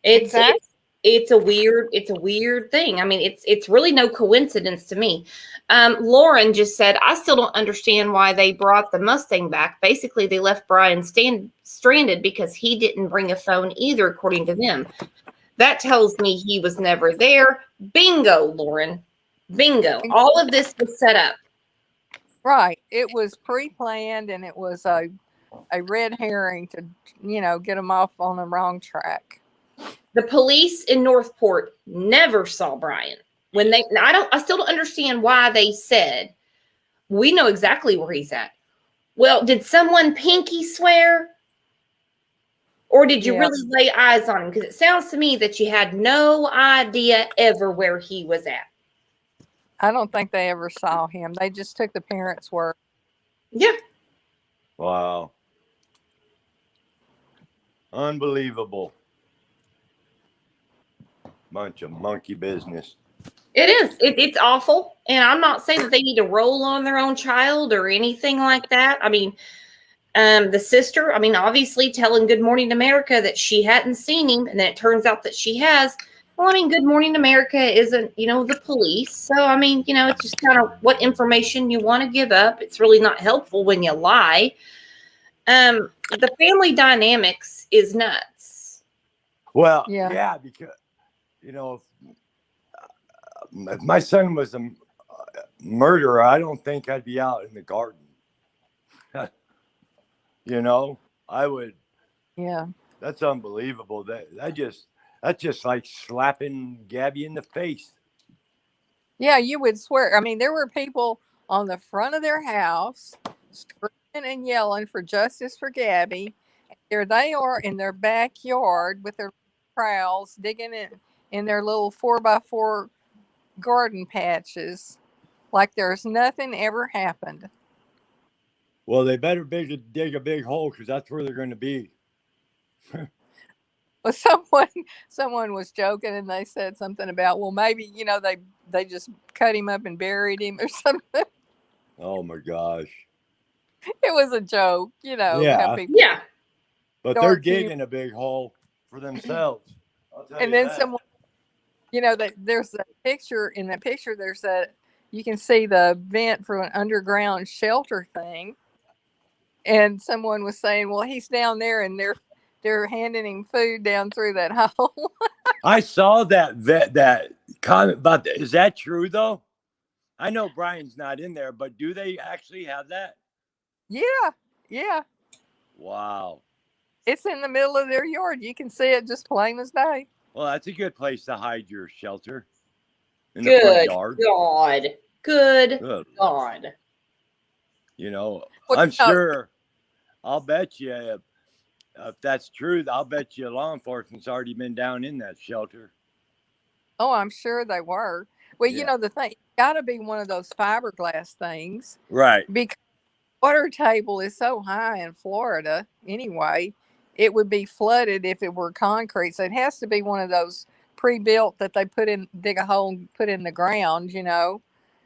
S2: It's a weird thing. I mean, it's really no coincidence to me. Lauren just said, I still don't understand why they brought the Mustang back. Basically, they left Brian stranded because he didn't bring a phone either, according to them. That tells me he was never there. Bingo, Lauren. Bingo. All of this was set up.
S5: Right. It was pre-planned, and it was a red herring to, get them off on the wrong track.
S2: The police in Northport never saw Brian. I still don't understand why they said, we know exactly where he's at. Well, did someone pinky swear? Or did you really lay eyes on him? Because it sounds to me that you had no idea ever where he was at.
S5: I don't think they ever saw him. They just took the parents' word.
S2: Yeah.
S3: Wow. Unbelievable. Bunch of monkey business.
S2: It is. It's awful. And I'm not saying that they need to roll on their own child or anything like that. I mean, the sister, obviously telling Good Morning America that she hadn't seen him, and then it turns out that she has. Well, Good Morning America isn't, the police. So, it's just kind of what information you want to give up. It's really not helpful when you lie. The family dynamics is nuts.
S3: Well, yeah, because, if my son was a murderer, I don't think I'd be out in the garden. I would.
S5: Yeah.
S3: That's unbelievable. That's just like slapping Gabby in the face.
S5: Yeah, you would swear. There were people on the front of their house screaming and yelling for justice for Gabby. There they are in their backyard with their trowels digging in their little 4x4 garden patches like there's nothing ever happened.
S3: Well, they better dig a big hole because that's where they're going to be.
S5: Well, someone was joking and they said something about, well, maybe they just cut him up and buried him or something.
S3: Oh my gosh.
S5: It was a joke, how
S3: Yeah.
S5: people
S2: Yeah.
S3: But they're
S5: dark humor.
S3: digging a big hole for themselves. I'll tell
S5: And
S3: you
S5: then
S3: that.
S5: someone, there's a picture. In that picture, you can see the vent for an underground shelter thing. And someone was saying, well, he's down there and they're handing him food down through that hole.
S3: I saw that comment about that. Is that true though? I know Brian's not in there, but do they actually have that?
S5: Yeah.
S3: Wow.
S5: It's in the middle of their yard. You can see it just plain as day.
S3: Well, that's a good place to hide your shelter in the front
S2: Good
S3: yard.
S2: God. Good God.
S5: Well,
S3: I'm sure. I'll bet you if that's true, I'll bet you law enforcement's already been down in that shelter.
S5: Oh, I'm sure they were. Well,
S3: Yeah.
S5: the thing got to be one of those fiberglass things,
S3: Right.
S5: because the water table is so high in Florida anyway. It would be flooded if it were concrete. So it has to be one of those pre-built that they dig a hole and put in the ground,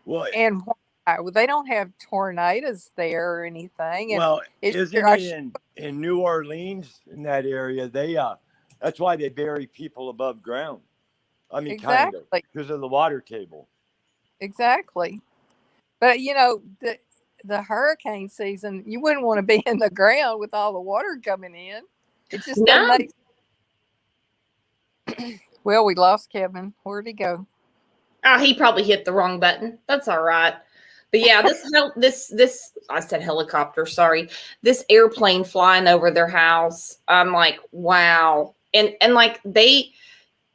S3: Well,
S5: And why? Well, they don't have tornadoes there or anything. And
S3: well, isn't it in New Orleans, in that area? That's why they bury people above ground. I mean,
S5: exactly,
S3: kind of, because of the water table.
S5: exactly. But the hurricane season, you wouldn't want to be in the ground with all the water coming in. It just doesn't make. Well, we lost Kevin. Where'd he go?
S2: Oh, he probably hit the wrong button. That's all right. But yeah, this I said helicopter, sorry. This airplane flying over their house. I'm like, wow. And like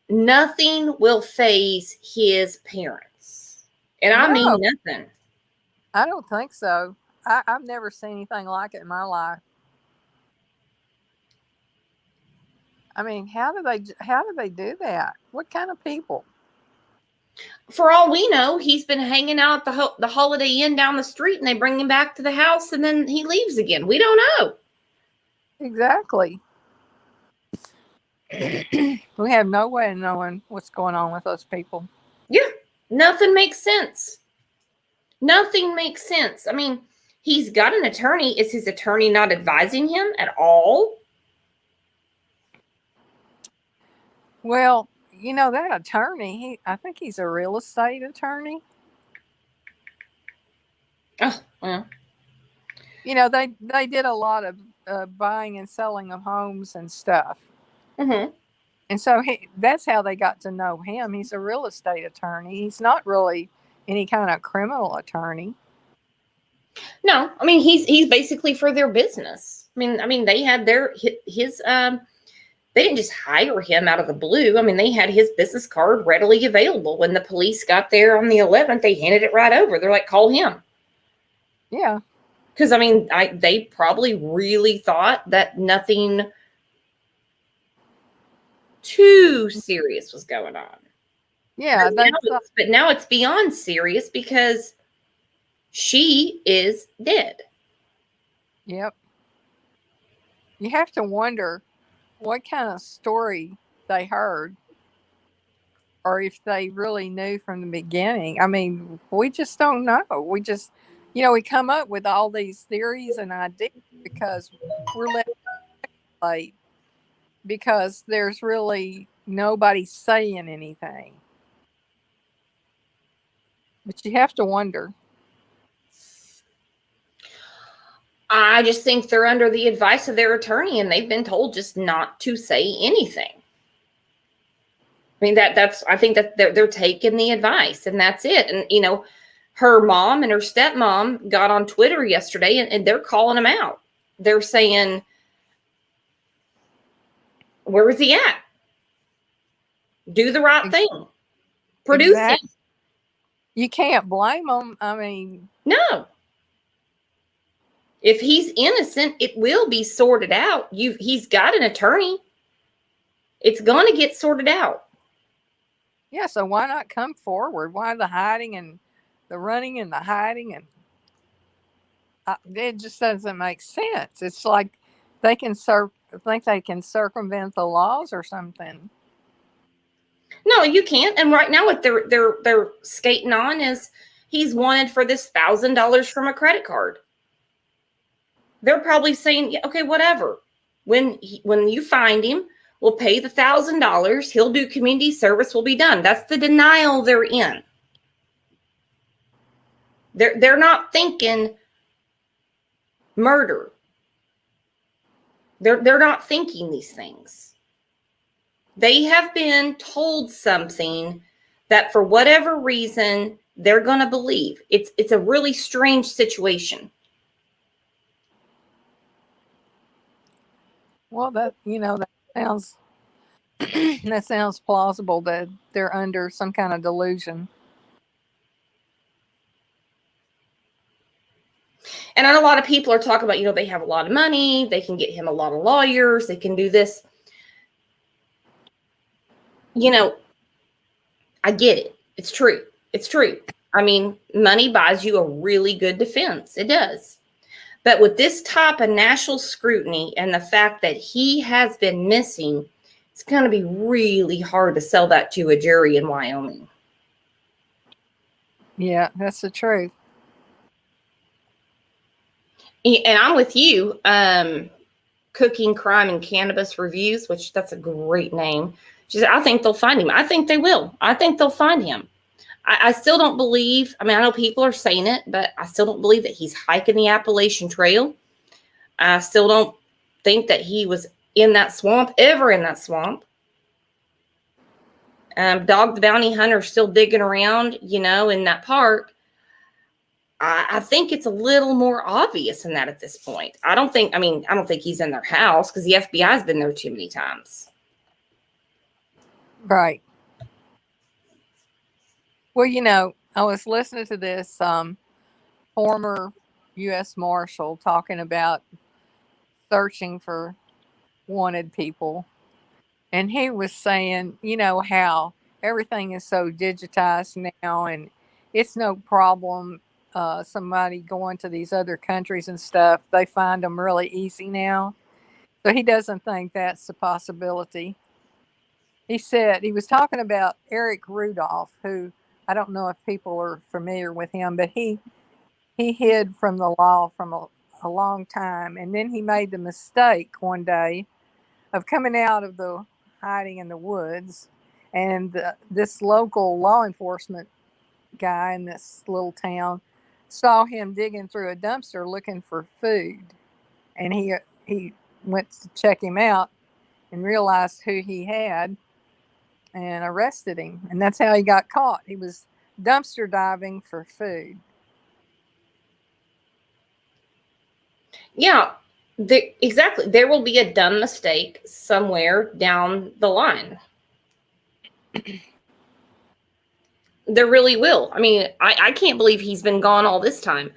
S2: nothing will faze his parents. And I mean nothing.
S5: I don't think so. I've never seen anything like it in my life. I mean, how do they do that? What kind of people?
S2: For all we know, he's been hanging out at the Holiday Inn down the street, and they bring him back to the house, and then he leaves again. We don't know.
S5: Exactly. We have no way of knowing what's going on with those people.
S2: Yeah, nothing makes sense. Nothing makes sense. I mean, he's got an attorney. Is his attorney not advising him at all?
S5: Well, that attorney, I think he's a real estate attorney.
S2: Oh, well.
S5: They did a lot of buying and selling of homes and stuff.
S2: Mm-hmm.
S5: And so that's how they got to know him. He's a real estate attorney. He's not really any kind of criminal attorney.
S2: No, I mean he's basically for their business. I mean they had his they didn't just hire him out of the blue. I mean, they had his business card readily available. When the police got there on the 11th, they handed it right over. They're like, call him.
S5: Yeah.
S2: Because, I mean, they probably really thought that nothing too serious was going on.
S5: Yeah.
S2: But now it's beyond serious because she is dead.
S5: Yep. You have to wonder what kind of story they heard, or if they really knew from the beginning. I mean, we just don't know. We just, we come up with all these theories and ideas because we're left late, because there's really nobody saying anything. But you have to wonder.
S2: I just think they're under the advice of their attorney, and they've been told just not to say anything. I mean, I think that they're taking the advice, and that's it. And, her mom and her stepmom got on Twitter yesterday, and they're calling him out. They're saying, where was he at? Do the right thing. Produce him.
S5: You can't blame them. I mean,
S2: no. If he's innocent, it will be sorted out. He's got an attorney. It's going to get sorted out.
S5: Yeah, so why not come forward? Why the hiding and the running and It just doesn't make sense. It's like think they can circumvent the laws or something.
S2: No, you can't. And right now, what they're skating on is he's wanted for this $1,000 from a credit card. They're probably saying, yeah, okay, whatever. When you find him, we'll pay the $1,000. He'll do community service. We'll be done. That's the denial they're in. They're not thinking murder. They're not thinking these things. They have been told something that for whatever reason they're going to believe. It's a really strange situation.
S5: Well, that sounds that sounds plausible that they're under some kind of delusion.
S2: And a lot of people are talking about, they have a lot of money. They can get him a lot of lawyers. They can do this. I get it. It's true. It's true. I mean, money buys you a really good defense. It does. But with this type of national scrutiny and the fact that he has been missing, it's going to be really hard to sell that to a jury in Wyoming.
S5: Yeah, that's the truth.
S2: And I'm with you. Cooking, Crime, and Cannabis Reviews, which that's a great name. She said, I think they'll find him. I think they will. I think they'll find him. I still don't believe, I know people are saying it, but I still don't believe that he's hiking the Appalachian Trail. I still don't think that he was in that swamp, ever in that swamp. Dog the Bounty Hunter still digging around, in that park. I think it's a little more obvious than that at this point. I don't think he's in their house because the FBI's been there too many times.
S5: Right. Well, I was listening to this former U.S. Marshal talking about searching for wanted people. And he was saying, how everything is so digitized now and it's no problem. Somebody going to these other countries and stuff, they find them really easy now. So he doesn't think that's a possibility. He said he was talking about Eric Rudolph, who I don't know if people are familiar with him, but he hid from the law from a long time. And then he made the mistake one day of coming out of the hiding in the woods. And this local law enforcement guy in this little town saw him digging through a dumpster looking for food. And he went to check him out and realized who he had and arrested him. And that's how he got caught. He was dumpster diving for food.
S2: Yeah, exactly. There will be a dumb mistake somewhere down the line. There really will. I can't believe he's been gone all this time.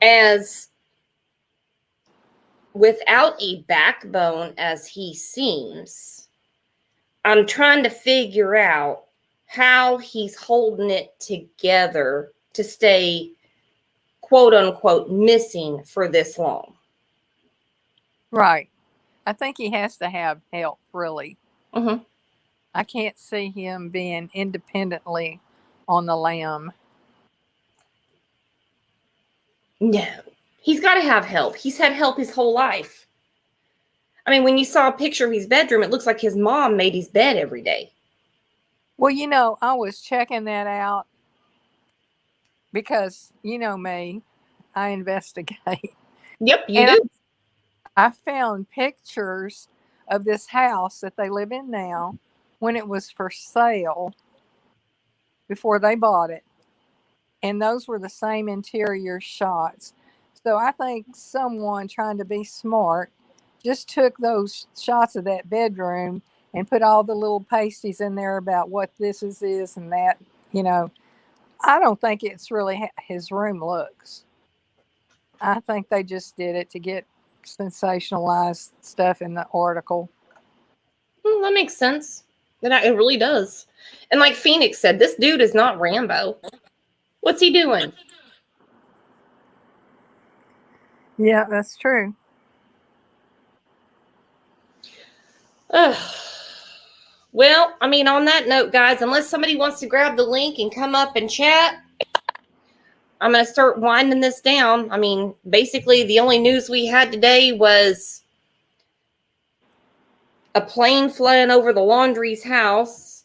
S2: As without a backbone as he seems, I'm trying to figure out how he's holding it together to stay, quote unquote, missing for this long.
S5: Right. I think he has to have help, really.
S2: Mm-hmm.
S5: I can't see him being independently on the lam.
S2: No, he's got to have help. He's had help his whole life. When you saw a picture of his bedroom, it looks like his mom made his bed every day.
S5: Well, I was checking that out because, me, I investigate.
S2: Yep, you do.
S5: I found pictures of this house that they live in now when it was for sale before they bought it. And those were the same interior shots. So I think someone trying to be smart just took those shots of that bedroom and put all the little pasties in there about what this is and that. I don't think it's really his room looks. I think they just did it to get sensationalized stuff in the article.
S2: Well, that makes sense. It really does. And like Phoenix said, this dude is not Rambo. What's he doing?
S5: Yeah, that's true.
S2: Ugh. Well, I mean, on that note, guys, unless somebody wants to grab the link and come up and chat, I'm going to start winding this down. I mean, basically, the only news we had today was a plane flying over the laundry's house.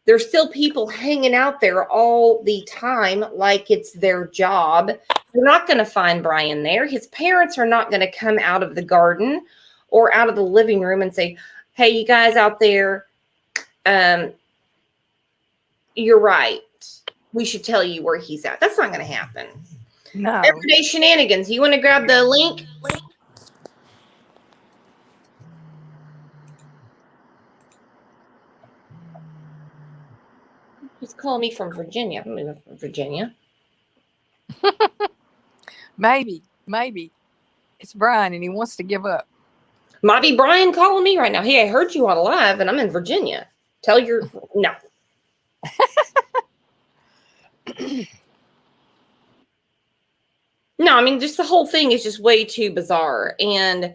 S2: There's still people hanging out there all the time like it's their job. They're not going to find Brian there. His parents are not going to come out of the garden or out of the living room and say, hey, you guys out there, you're right. We should tell you where he's at. That's not going to happen.
S5: No.
S2: Everyday Shenanigans. You want to grab the link? He's calling me from Virginia. I'm moving from Virginia.
S5: Maybe it's Brian and he wants to give up.
S2: Might be Brian calling me right now. Hey, I heard you on live and I'm in Virginia. Tell your no. No, I mean, just the whole thing is just way too bizarre. And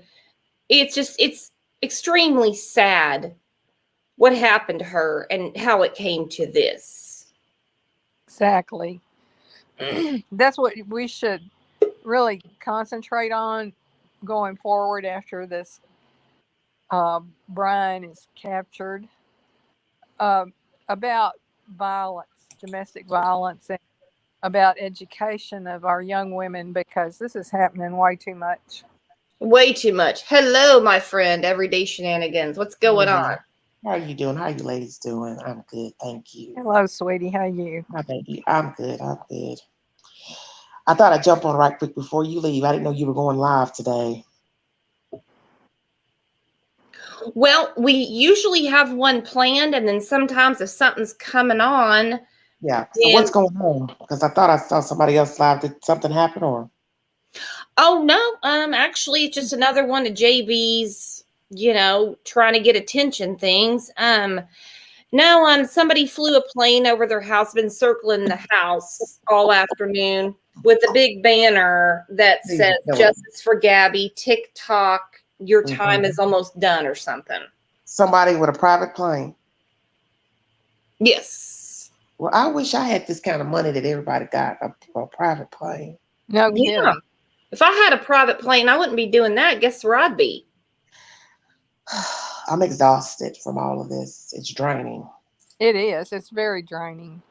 S2: it's extremely sad what happened to her and how it came to this.
S5: Exactly. That's what we should really concentrate on going forward after this Brian is captured, about violence, domestic violence, and about education of our young women, because this is happening way too much.
S2: Way too much. Hello, my friend, Everyday Shenanigans. What's going on?
S6: How are you doing? How are you ladies doing? I'm good, thank you.
S5: Hello, sweetie. How are you?
S6: Hi, baby. I'm good. I thought I'd jump on right quick before you leave. I didn't know you were going live today.
S2: Well, we usually have one planned, and then sometimes if something's coming on.
S6: Yeah. So what's going on? Because I thought I saw somebody else live. Did something happen or?
S2: Oh no. Actually, it's just another one of JB's, trying to get attention things. No, somebody flew a plane over their house, been circling the house all afternoon with a big banner that says "Justice for Gabby." TikTok, your time is almost done, or something.
S6: Somebody with a private plane.
S2: Yes.
S6: Well, I wish I had this kind of money that everybody got, a private plane.
S5: No kidding.
S2: Yeah. If I had a private plane, I wouldn't be doing that. Guess where I'd be?
S6: I'm exhausted from all of this. It's draining.
S5: It is. It's very draining.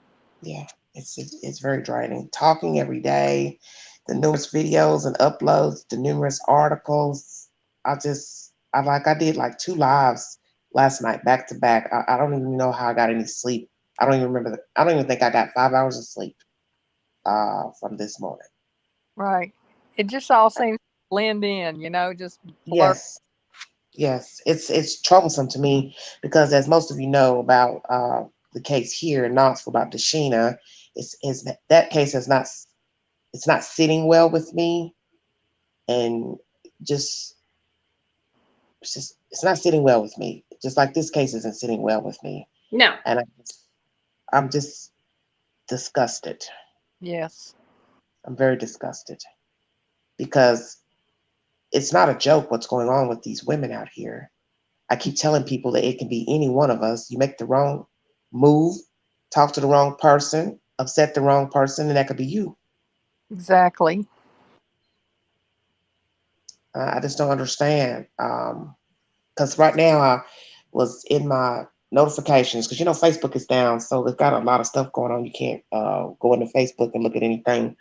S6: Yeah, it's very draining. Talking every day, the numerous videos and uploads, the numerous articles. I did like 2 lives last night back to back. I don't even know how I got any sleep. I don't even remember. I don't even think I got 5 hours of sleep from this morning.
S5: Right. It just all seems to blend in, just blur.
S6: Yes. It's troublesome to me because, as most of you know about the case here in Knoxville about Deshina, that case it's not sitting well with me, and it's not sitting well with me. Just like this case isn't sitting well with me.
S2: No.
S6: And I'm just disgusted.
S5: Yes.
S6: I'm very disgusted because it's not a joke what's going on with these women out here. I keep telling people that it can be any one of us. You make the wrong move, talk to the wrong person, upset the wrong person, and that could be you.
S5: Exactly.
S6: I just don't understand. Because right now I was in my notifications, because Facebook is down, so they've got a lot of stuff going on. You can't go into Facebook and look at anything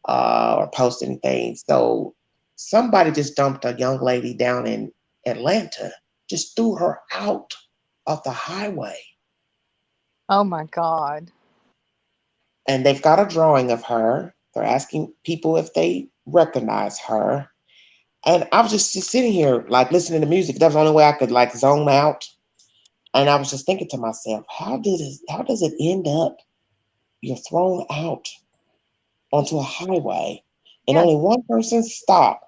S6: or post anything. So somebody just dumped a young lady down in Atlanta, just threw her out of the highway.
S5: Oh my God.
S6: And they've got a drawing of her. They're asking people if they recognize her. And I was just sitting here, like, listening to music. That was the only way I could, like, zone out. And I was just thinking to myself, how does it end up you're thrown out onto a highway and only one person stopped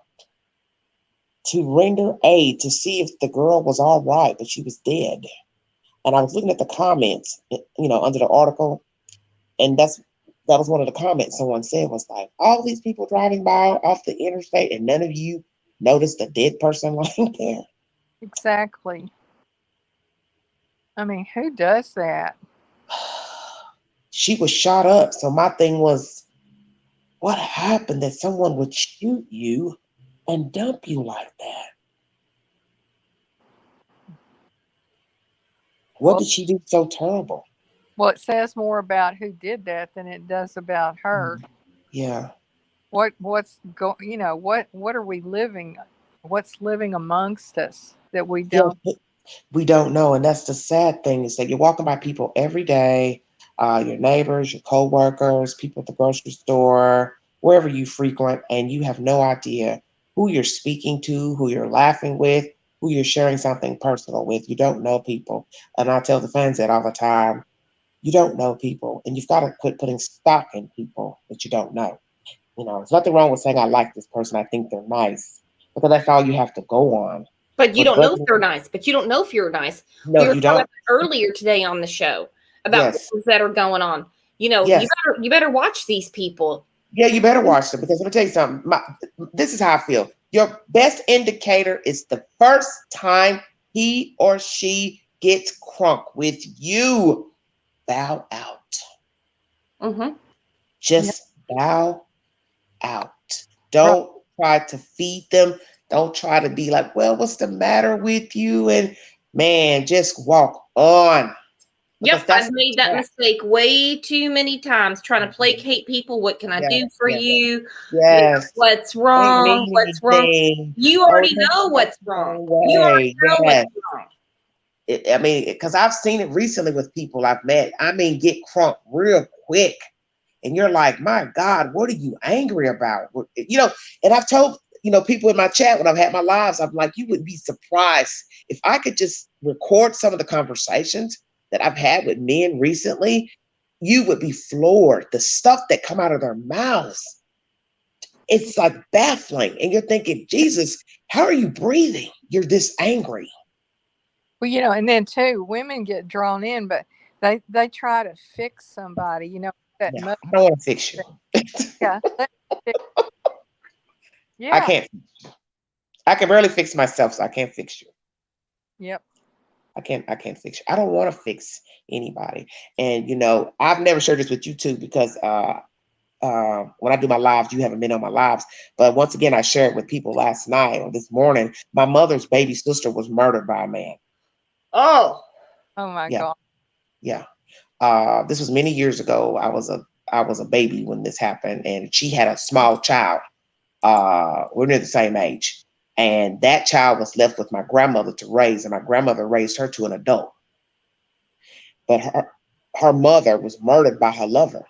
S6: to render aid to see if the girl was all right, but she was dead. And I was looking at the comments, under the article, and that's that was one of the comments someone said was like, all these people driving by off the interstate and none of you noticed a dead person lying there.
S5: Exactly. I mean, who does that?
S6: She was shot up. So my thing was, what happened that someone would shoot you and dump you like that? What
S5: Well,
S6: did she do so terrible?
S5: well, it says more about who did that than it does about her.
S6: Yeah.
S5: What's you know, what are we living? What's living amongst us that we
S6: Yeah,
S5: don't?
S6: we don't know. And that's the sad thing, is that you're walking by people every day, your neighbors, your co-workers, people at the grocery store, wherever you frequent, and you have no idea who you're speaking to, who you're laughing with, who you're sharing something personal with. You don't know people. And I tell the fans that all the time. You don't know people, and you've got to quit putting stock in people that you don't know. You know, there's nothing wrong with saying I like this person, I think they're nice, because that's all you have to go on.
S2: But you
S6: But
S2: don't know if
S6: doesn't
S2: they're nice. But you don't know if you're nice.
S6: no,
S2: We were
S6: you
S2: talking
S6: don't.
S2: about earlier today on the show about
S6: Yes,
S2: things that are going on. You know,
S6: yes,
S2: you better watch these people.
S6: yeah. You better watch them, because let me tell you something. This is how I feel. Your best indicator is the first time he or she gets crunk with you. Bow out.
S2: Mm-hmm.
S6: Just bow out.
S5: Right.
S6: Don't try to feed them. Don't try to be like, well, what's the matter with you? And man, just walk on. Because
S2: Yep,
S6: that's
S2: I've made that
S6: yeah,
S2: mistake way too many times trying to placate people. What can I
S6: yes,
S2: do for
S6: yes,
S2: you? You know,
S6: yes.
S2: what's
S6: Ain't
S2: wrong?
S6: mean
S2: What's wrong?
S6: anything.
S2: You
S6: Oh,
S2: already
S6: that's
S2: know
S6: not
S2: what's
S6: the
S2: wrong.
S6: wrong
S2: You already
S6: way.
S2: know what's
S6: Yes.
S2: wrong.
S6: I mean, because I've seen it recently with people I've met. I mean, get crunk real quick. And you're like, my God, what are you angry about? You know, and I've told, people in my chat when I've had my lives, I'm like, you would be surprised if I could just record some of the conversations that I've had with men recently. You would be floored. The stuff that come out of their mouths, it's like baffling. And you're thinking, Jesus, how are you breathing? You're this angry.
S5: Well, you know, and then too, women get drawn in, but they try to fix somebody. You know, that
S6: Yeah,
S5: mother.
S6: I don't want to fix you.
S5: Yeah,
S6: I
S5: yeah,
S6: can't. I can barely fix myself, so I can't fix you.
S5: yep.
S6: I can't fix you. I don't want to fix anybody. And I've never shared this with you too, because when I do my lives, you haven't been on my lives. But once again, I shared with people last night or this morning. My mother's baby sister was murdered by a man.
S2: Oh,
S5: Oh my
S6: Yeah,
S5: God.
S6: yeah. This was many years ago. I was a baby when this happened, and she had a small child. We're near the same age. And that child was left with my grandmother to raise, and my grandmother raised her to an adult. But her mother was murdered by her lover,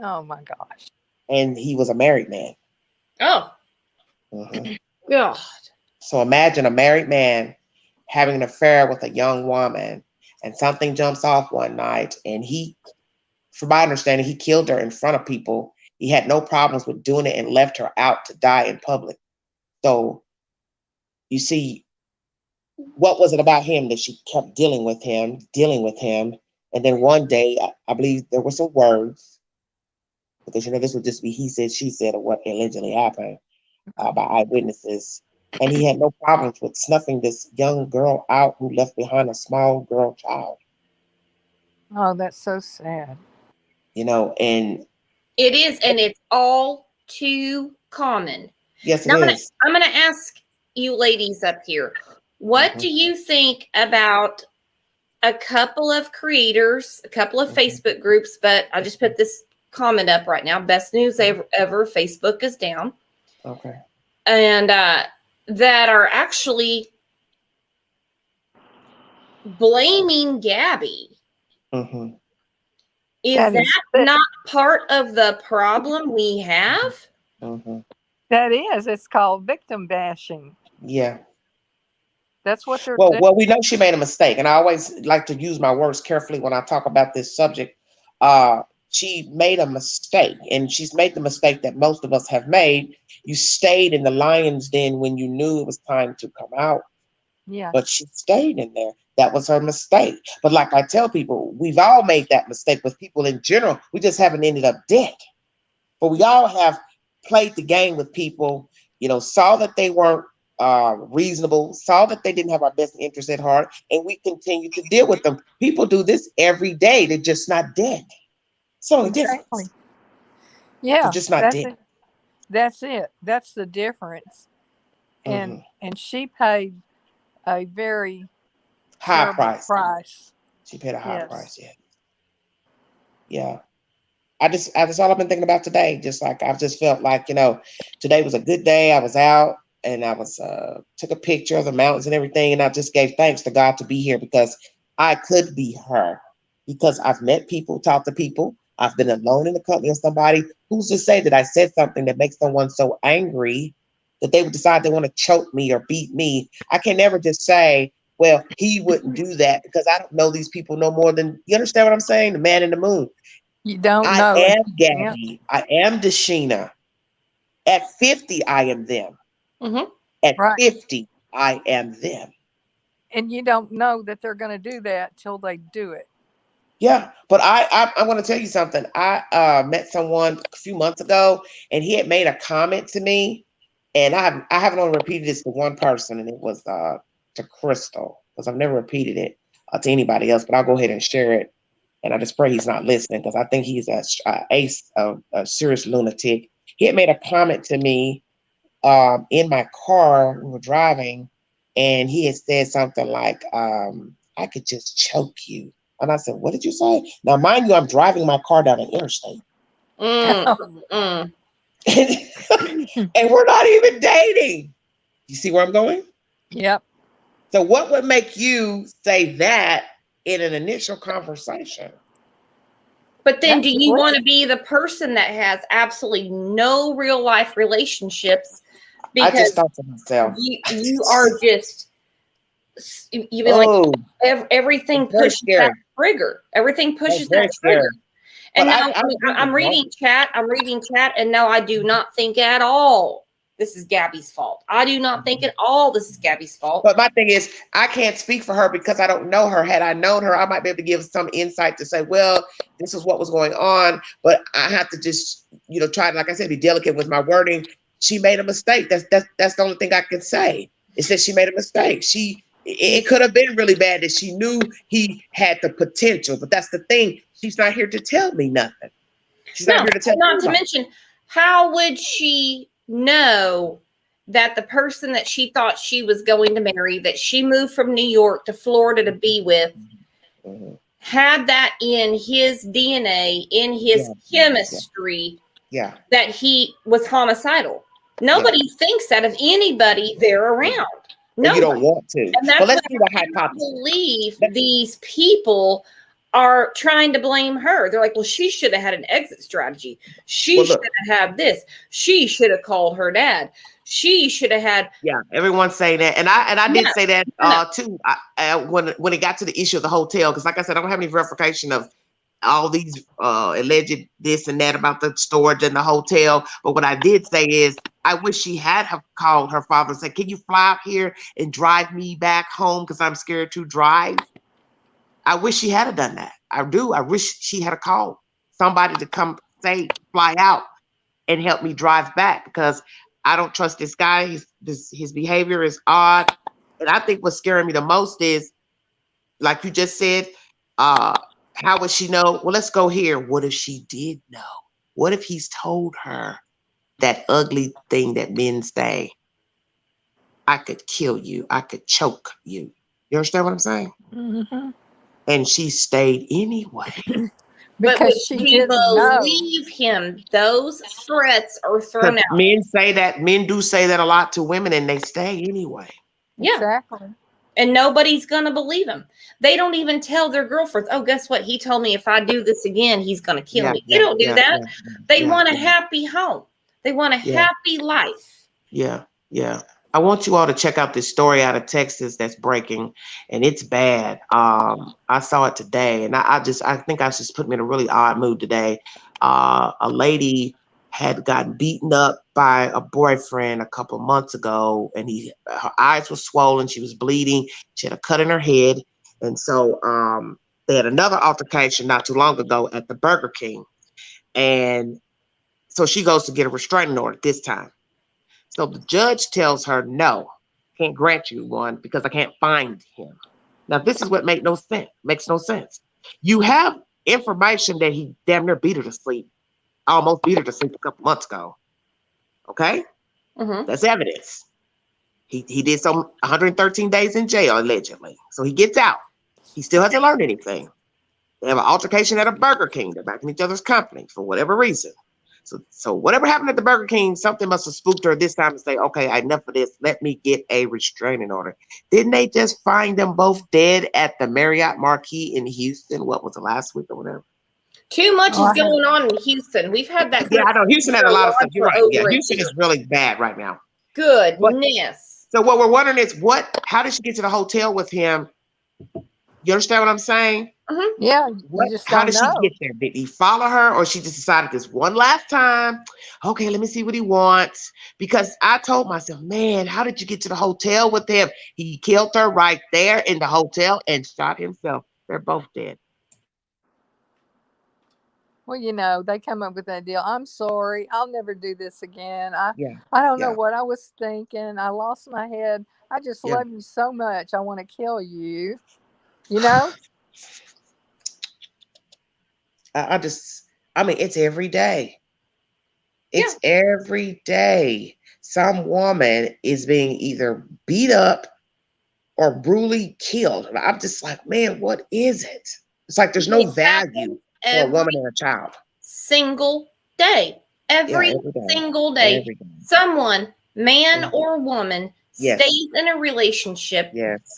S5: Oh my gosh.
S6: and he was a married man.
S2: oh,
S6: Mhm.
S2: God.
S6: So imagine a married man having an affair with a young woman, and something jumps off one night, and from my understanding, he killed her in front of people. He had no problems with doing it and left her out to die in public. So you see, what was it about him that she kept dealing with him? And then one day, I believe there were some words, because this would just be he said, she said, of what allegedly happened by eyewitnesses. And he had no problems with snuffing this young girl out who left behind a small girl child.
S5: Oh, that's so sad.
S6: And
S2: It is, and it's all too common.
S6: yes, it
S2: Now
S6: is.
S2: I'm gonna ask you ladies up here, what
S6: Mhm,
S2: do you think about a couple of creators, a couple of
S6: mhm,
S2: Facebook groups, but I just put this comment up right now. Best news ever, Facebook is down.
S6: okay.
S2: And that are actually blaming Gabby.
S6: Mm-hmm.
S2: Is that not part of the problem we have?
S6: Mm-hmm.
S5: That is. It's called victim bashing.
S6: Yeah.
S5: That's what they're doing.
S6: Well, we know she made a mistake, and I always like to use my words carefully when I talk about this subject. She made a mistake, and she's made the mistake that most of us have made. You stayed in the lion's den when you knew it was time to come out,
S5: Yes.
S6: but she stayed in there. that was her mistake. But like I tell people, we've all made that mistake with people in general. We just haven't ended up dead. But we all have played the game with people, saw that they weren't reasonable, saw that they didn't have our best interest at heart, and we continue to deal with them. People do this every day. They're just not dead. It's the only difference.
S5: Yeah,
S6: they're just not dead.
S5: That's it. That's the difference. And she paid a very
S6: high price. She paid a high price. Yeah. That's all I've been thinking about today. Just like I've just felt like, today was a good day. I was out and I was took a picture of the mountains and everything, and I just gave thanks to God to be here because I could be her. Because I've met people, talked to people. I've been alone in the company of somebody. Who's to say that I said something that makes someone so angry that they would decide they want to choke me or beat me? I can never just say, well, he wouldn't do that, because I don't know these people no more than, you understand what I'm saying? The man in the moon.
S5: You don't know.
S6: I am Gabby. I am Deshina. At 50, I am them. At 50, I am them.
S5: And you don't know that they're going to do that till they do it.
S6: Yeah, but I want to tell you something. I met someone a few months ago, and he had made a comment to me, and I haven't only repeated this to one person, and it was to Crystal, because I've never repeated it to anybody else. But I'll go ahead and share it, and I just pray he's not listening, because I think he's a serious lunatic. He had made a comment to me in my car. We were driving, and he had said something like, "I could just choke you." And I said, "What did you say?" Now, mind you, I'm driving my car down an interstate. And we're not even dating. You see where I'm going?
S5: Yep.
S6: So what would make you say that in an initial conversation?
S2: But then do you want to be the person that has absolutely no real life relationships? Because
S6: I just thought to myself,
S2: you are just, you mean like everything pushes that trigger. Everything pushes that trigger. And now I'm reading chat. And no, I do not think at all this is Gabby's fault. I do not think at all this is Gabby's fault.
S6: But my thing is, I can't speak for her because I don't know her. Had I known her, I might be able to give some insight to say, well, this is what was going on. But I have to just, try to, like I said, be delicate with my wording. She made a mistake. That's the only thing I can say, is that she made a mistake. It could have been really bad that she knew he had the potential, but that's the thing. She's not here to tell me nothing. She's not here to tell me.
S2: Not to mention, how would she know that the person that she thought she was going to marry, that she moved from New York to Florida to be with, had that in his DNA, in his chemistry, that he was homicidal? Nobody thinks that of anybody they're around.
S6: No, you don't want to.
S2: And that's
S6: let's see the hypothesis.
S2: I believe these people are trying to blame her. They're like, well, she should have had an exit strategy. She should have had this. She should have called her dad. She should have had.
S6: Yeah, everyone's saying that, and I did say that too. When it got to the issue of the hotel, because like I said, I don't have any verification of all these alleged this and that about the storage and the hotel. But what I did say is, I wish she had have called her father and said, "Can you fly out here and drive me back home? Because I'm scared to drive." I wish she had done that. I do. I wish she had called somebody to come fly out and help me drive back, because I don't trust this guy. His behavior is odd. And I think what's scaring me the most is, like you just said, how would she know? Well, let's go here. What if she did know? What if he's told her that ugly thing that men say? I could kill you. I could choke you. You understand what I'm saying?
S5: Mm-hmm.
S6: And she stayed anyway.
S2: Because she didn't believe him. Those threats are thrown out.
S6: Men do say that a lot to women, and they stay anyway.
S2: Yeah.
S5: Exactly.
S2: And nobody's going to believe them. They don't even tell their girlfriends, oh, guess what? He told me if I do this again, he's going to kill me. They don't do that. They want a happy home. They want a happy life.
S6: Yeah. I want you all to check out this story out of Texas that's breaking, and it's bad. I saw it today, and I think I just put me in a really odd mood today. A lady had gotten beaten up by a boyfriend a couple of months ago, and her eyes were swollen. She was bleeding. She had a cut in her head, And so they had another altercation not too long ago at the Burger King. And so she goes to get a restraining order this time. So the judge tells her, no, can't grant you one because I can't find him. Now, this is what makes no sense. You have information that he damn near beat her to sleep, almost beat her to sleep a couple months ago. Okay? That's evidence. He did some 113 days in jail, allegedly. So he gets out. He still hasn't learned anything. They have an altercation at a Burger King. They're back in each other's company for whatever reason. So whatever happened at the Burger King, something must have spooked her this time to say, okay, enough of this. Let me get a restraining order. Didn't they just find them both dead at the Marriott Marquis in Houston? What was it, last week or whatever?
S2: Too much is going on in Houston. We've had that.
S6: Yeah, I know. Houston had a lot of stuff. You're right. Yeah, Houston is really bad right now.
S2: Goodness.
S6: So what we're wondering is how did she get to the hotel with him? You understand what I'm saying?
S5: Yeah.
S6: How did she get there? Did he follow her, or she just decided this one last time? Okay, let me see what he wants. Because I told myself, man, how did you get to the hotel with him? He killed her right there in the hotel and shot himself. They're both dead.
S5: Well, you know, they come up with that deal. I'm sorry. I'll never do this again. I don't know what I was thinking. I lost my head. I just love you so much. I want to kill you. You know? I mean, it's every day. It's every day. Some woman is being either beat up or brutally killed. And I'm just like, man, what is it? It's like there's no value for a woman and a child.
S2: Single day. Every single day. Someone, man or woman, stays in a relationship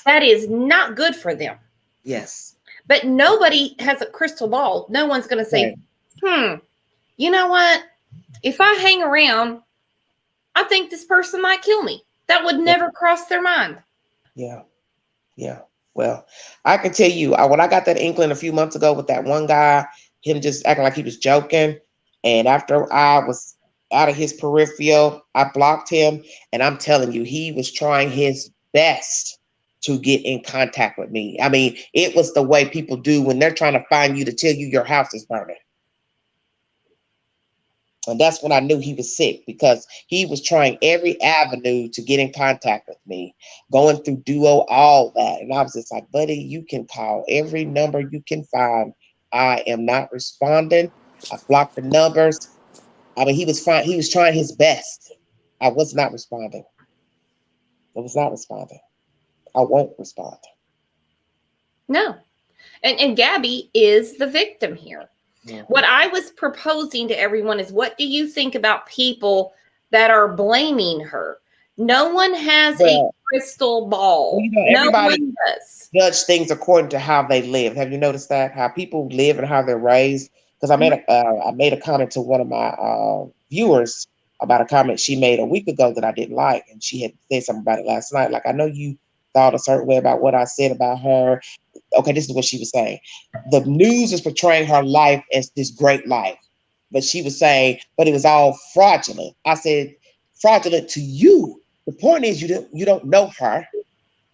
S2: that is not good for them.
S6: Yes.
S2: But nobody has a crystal ball. No one's going to say, you know what? If I hang around, I think this person might kill me. That would never cross their mind.
S6: Yeah. Yeah. Well, I can tell you, when I got that inkling a few months ago with that one guy, him just acting like he was joking. And after I was out of his peripheral, I blocked him. And I'm telling you, he was trying his best to get in contact with me. I mean, it was the way people do when they're trying to find you to tell you your house is burning. And that's when I knew he was sick, because he was trying every avenue to get in contact with me, going through Duo, all that. And I was just like, buddy, you can call every number you can find. I am not responding. I blocked the numbers. I mean, he was fine. He was trying his best. I was not responding. I was not responding. I won't respond.
S2: No. And Gabby is the victim here. Yeah. What I was proposing to everyone is, what do you think about people that are blaming her? No one has a crystal ball.
S6: You know, everybody does judge things according to how they live. Have you noticed that? How people live and how they're raised? Because I made a comment to one of my viewers about a comment she made a week ago that I didn't like. And she had said something about it last night. Like, I know you thought a certain way about what I said about her. Okay, this is what she was saying. The news is portraying her life as this great life. But she was saying, but it was all fraudulent. I said, fraudulent to you. The point is, you don't know her.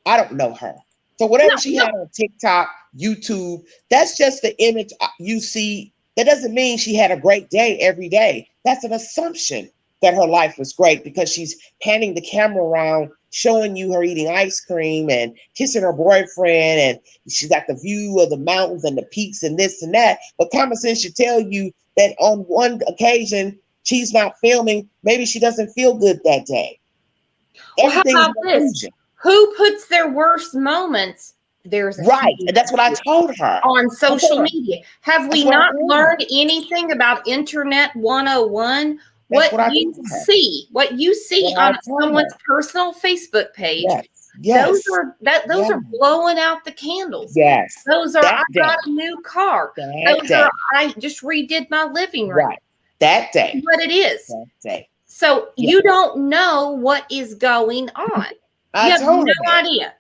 S6: I don't know her. So whatever she had on TikTok, YouTube, that's just the image you see. That doesn't mean she had a great day every day. That's an assumption that her life was great, because she's panning the camera around, showing you her eating ice cream and kissing her boyfriend, and she's got the view of the mountains and the peaks and this and that. But common sense should tell you that on one occasion she's not filming. Maybe she doesn't feel good that day.
S2: Well, how about this? Who puts their worst moments? There's
S6: right, and that's what I told her
S2: on social media. Have we not learned anything about Internet 101? What you see on someone's personal Facebook page, those are blowing out the candles.
S6: Yes,
S2: those are I got a new car. Those are I just redid my living room.
S6: Right, that day.
S2: What it is.
S6: That day.
S2: So you don't know what is going on. You have no idea.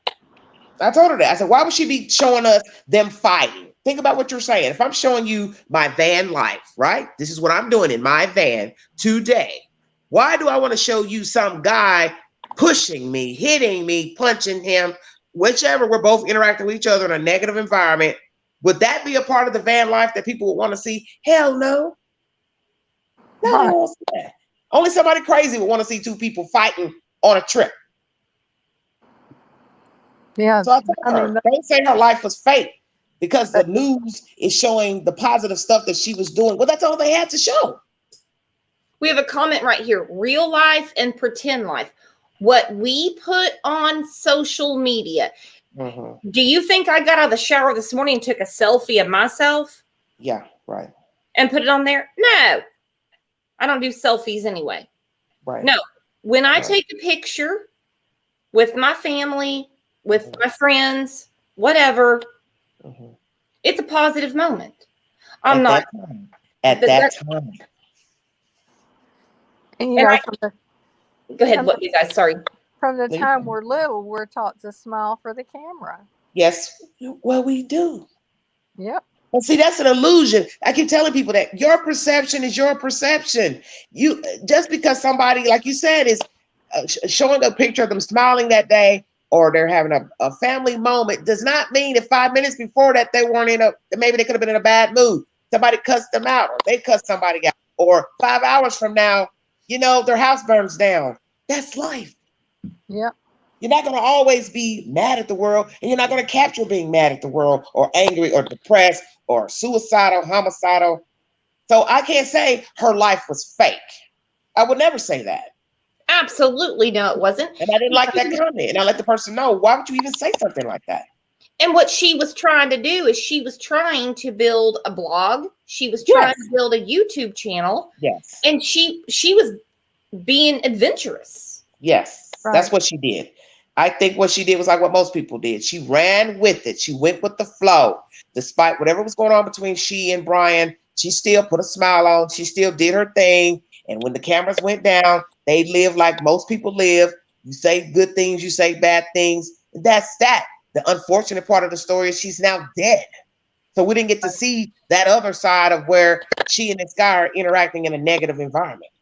S6: I told her that. I said, why would she be showing us them fighting? Think about what you're saying. If I'm showing you my van life, right? This is what I'm doing in my van today. Why do I want to show you some guy pushing me, hitting me, punching him? whichever, we're both interacting with each other in a negative environment. Would that be a part of the van life that people would want to see? Hell no. No,
S5: Right.
S6: I don't see that. Only somebody crazy would want to see two people fighting on a trip.
S5: Yeah.
S6: So I told
S5: I
S6: her,
S5: mean,
S6: don't say her life was fake because the news is showing the positive stuff that she was doing. Well, that's all they had to show.
S2: We have a comment right here. Real life and pretend life. What we put on social media.
S6: Mm-hmm.
S2: Do you think I got out of the shower this morning and took a selfie of myself?
S6: Yeah, right.
S2: And put it on there? No. I don't do selfies anyway.
S6: Right.
S2: No. When I
S6: Right.
S2: take a picture with my family, with my friends, whatever, it's a positive moment. I'm not.
S6: At that time.
S5: and you know,
S2: Go ahead. What you guys? Sorry.
S5: from the time we're little, we're taught to smile for the camera.
S6: Yes. Well, we do.
S5: Yep.
S6: Well, see, that's an illusion. I keep telling people that your perception is your perception. You just because somebody, like you said, is showing a picture of them smiling that day, or they're having a family moment, does not mean that 5 minutes before that they weren't maybe they could have been in a bad mood. Somebody cussed them out, or they cussed somebody out, or 5 hours from now, their house burns down. That's life.
S5: Yep.
S6: You're not going to always be mad at the world, and you're not going to capture being mad at the world or angry or depressed or suicidal, homicidal. So I can't say her life was fake. I would never say that.
S2: Absolutely no, it wasn't.
S6: And I didn't like that comment. And I let the person know, why would you even say something like that?
S2: And what she was trying to do is she was trying to build a blog. She was trying to build a YouTube channel.
S6: Yes.
S2: And she was being adventurous.
S6: Yes.
S5: Right.
S6: That's what she did. I think what she did was like what most people did. She ran with it. She went with the flow. Despite whatever was going on between she and Brian, she still put a smile on. She still did her thing. And when the cameras went down, they lived like most people live. You say good things, you say bad things. That's that. The unfortunate part of the story is she's now dead. So we didn't get to see that other side of where she and this guy are interacting in a negative environment.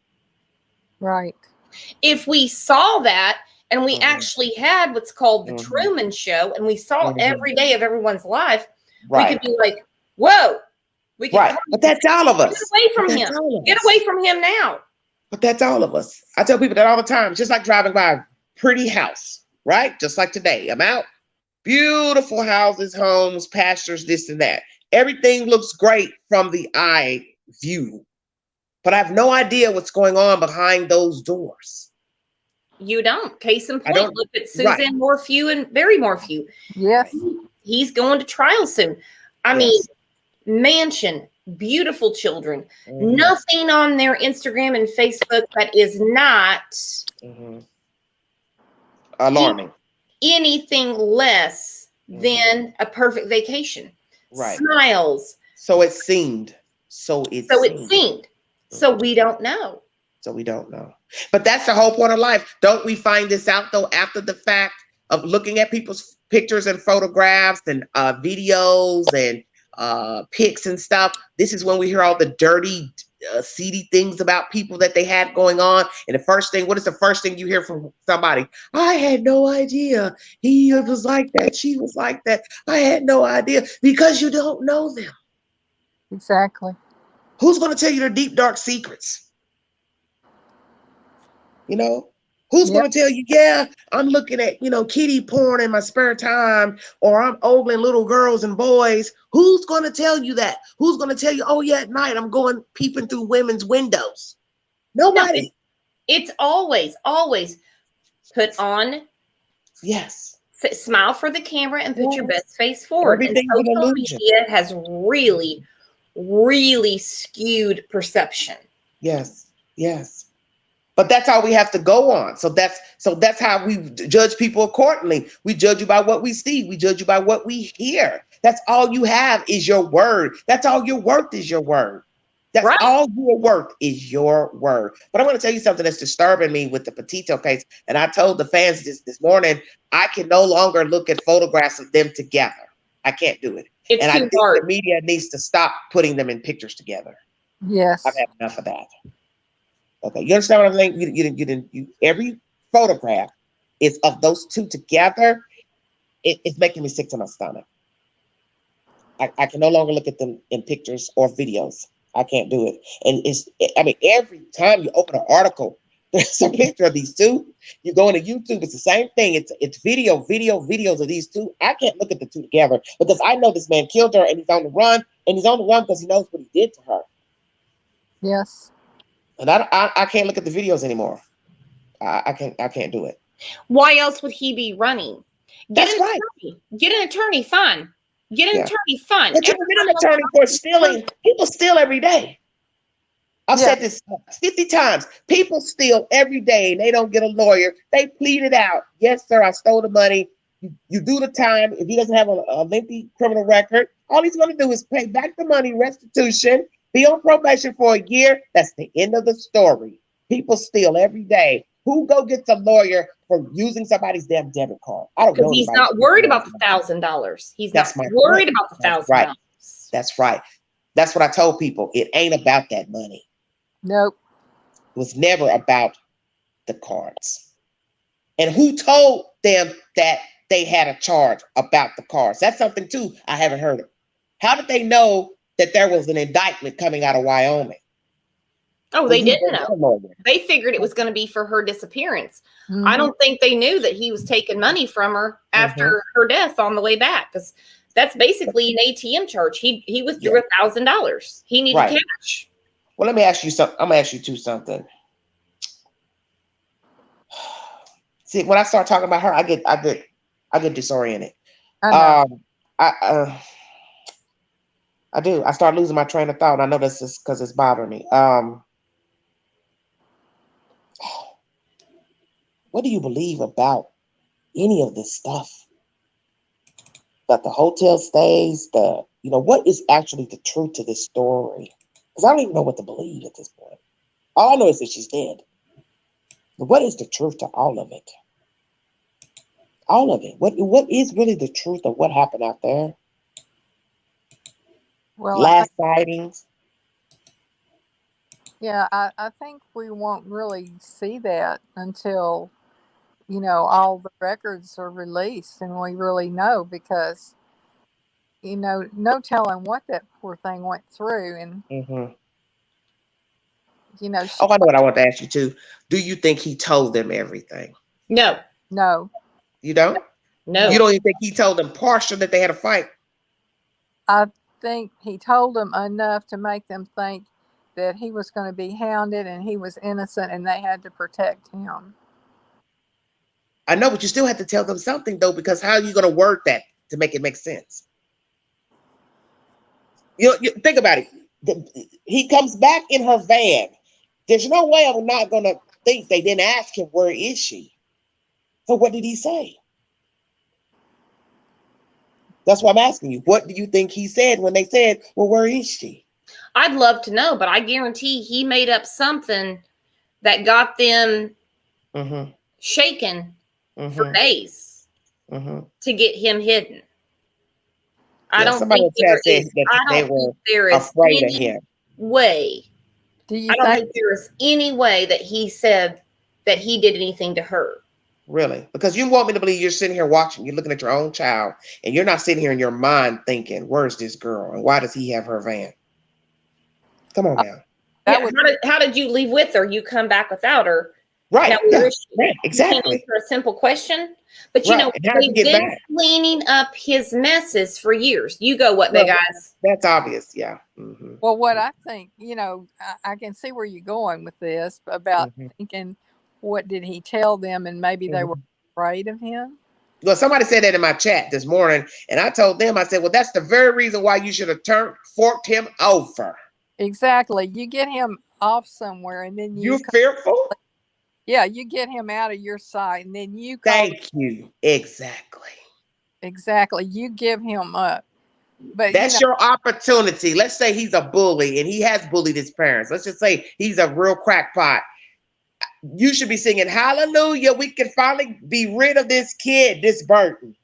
S5: Right.
S2: If we saw that, and we actually had what's called the Truman Show, and we saw every day of everyone's life, we could be like, whoa. We could
S6: But that's all of us.
S2: Get away from him. Get away from him now.
S6: But that's all of us. I tell people that all the time. Just like driving by a pretty house, right? Just like today. I'm out. Beautiful houses, homes, pastures, this and that. Everything looks great from the eye view. But I have no idea what's going on behind those doors.
S2: You don't. Case in point, look at Suzanne Morphew and Barry Morphew.
S5: Yes.
S2: He's going to trial soon. I mean, mansion, beautiful children. Nothing on their Instagram and Facebook that is not
S6: alarming.
S2: Anything less than a perfect vacation.
S6: Right.
S2: Smiles.
S6: So it seemed. So it seemed.
S2: So we don't know.
S6: So we don't know. But that's the whole point of life. Don't we find this out, though, after the fact of looking at people's pictures and photographs and videos and pics and stuff? This is when we hear all the dirty, seedy things about people that they had going on. And what is the first thing you hear from somebody? I had no idea. He was like that. She was like that. I had no idea, because you don't know them.
S5: Exactly.
S6: Who's going to tell you their deep, dark secrets? Who's going to tell you, yeah, I'm looking at, kiddie porn in my spare time, or I'm ogling little girls and boys. Who's going to tell you that? Who's going to tell you, oh, yeah, at night I'm going peeping through women's windows? Nobody.
S2: No, it's always put on.
S6: Yes.
S2: Smile for the camera and put your best face forward.
S6: Everything's
S2: and
S6: an
S2: social
S6: illusion.
S2: media has really, really skewed perception.
S6: Yes. Yes. But that's how we have to go on. So that's how we judge people accordingly. We judge you by what we see. We judge you by what we hear. That's all you have is your word. That's all you're worth is your word. That's all you're worth is your word. But I'm going to tell you something that's disturbing me with the Petito case. And I told the fans this morning, I can no longer look at photographs of them together. I can't do it.
S2: It's
S6: and
S2: too
S6: I think
S2: hard.
S6: the media needs to stop putting them in pictures together.
S5: Yes.
S6: I've had enough of that. Okay, you understand what I'm saying? Every photograph is of those two together. It's making me sick to my stomach. I can no longer look at them in pictures or videos. I can't do it. And every time you open an article, there's a picture of these two. You go into YouTube, it's the same thing. It's videos of these two. I can't look at the two together because I know this man killed her and he's on the run. And he's on the run because he knows what he did to her.
S5: Yes.
S6: And I can't look at the videos anymore. I can't do it.
S2: Why else would he be running?
S6: That's right.
S2: Get an attorney, fine. Get an attorney, fine.
S6: But you can get an attorney for stealing. People steal every day. I've said this 50 times. People steal every day and they don't get a lawyer. They plead it out. Yes, sir, I stole the money. You do the time. If he doesn't have a lengthy criminal record, all he's going to do is pay back the money, restitution, be on probation for a year. That's the end of the story. People steal every day. Who gets a lawyer for using somebody's damn debit card? I don't know.
S2: Because he's not worried about the $1,000. He's not worried about the $1,000.
S6: That's right. That's what I told people. It ain't about that money.
S5: Nope.
S6: It was never about the cards. And who told them that they had a charge about the cards? That's something too I haven't heard of. How did they know that there was an indictment coming out of Wyoming?
S2: Oh, they didn't know. They figured it was going to be for her disappearance. Mm-hmm. I don't think they knew that he was taking money from her after her death on the way back, because that's basically an ATM charge. He withdrew $1,000. He needed cash.
S6: Well, let me ask you something. I'm gonna ask you too something. See, when I start talking about her, I get disoriented. I do. I start losing my train of thought. I know that's just because it's bothering me. What do you believe about any of this stuff? About the hotel stays, what is actually the truth to this story? Because I don't even know what to believe at this point. All I know is that she's dead. But what is the truth to all of it? All of it. What is really the truth of what happened out there?
S5: Well,
S6: last sightings.
S5: Yeah, I think we won't really see that until, all the records are released and we really know, because, no telling what that poor thing went through. And,
S6: I know what I want to ask you too. Do you think he told them everything?
S2: No.
S5: No.
S6: You don't?
S2: No.
S6: You don't even think he told them partial that they had a fight?
S5: I think he told them enough to make them think that he was going to be hounded and he was innocent and they had to protect him.
S6: I know, but you still have to tell them something though, because how are you going to word that to make it make sense? You think about it. He comes back in her van. There's no way I'm not going to think they didn't ask him, where is she? So what did he say? That's why I'm asking you. What do you think he said when they said, well, where is she?
S2: I'd love to know, but I guarantee he made up something that got them shaken for days to get him hidden. I don't think there is any way. I don't think there is any way that he said that he did anything to her.
S6: Really? Because you want me to believe you're sitting here watching, you're looking at your own child, and you're not sitting here in your mind thinking, where's this girl? And why does he have her van? Come on now.
S2: How did you leave with her? You come back without her.
S6: Right.
S2: Now,
S6: right. Exactly.
S2: For a simple question. But they've been cleaning up his messes for years. You go, big eyes?
S6: That's obvious. Yeah.
S5: Well, what I think, I can see where you're going with this about thinking, what did he tell them? And maybe they were afraid of him.
S6: Well, somebody said that in my chat this morning, and I told them, I said, well, that's the very reason why you should have forked him over.
S5: Exactly. You get him off somewhere, and then
S6: you're fearful.
S5: Yeah, you get him out of your sight, and then you
S6: thank you.
S5: Exactly. You give him up. But
S6: that's your opportunity. Let's say he's a bully and he has bullied his parents. Let's just say he's a real crackpot. You should be singing hallelujah. We can finally be rid of this kid, this burden.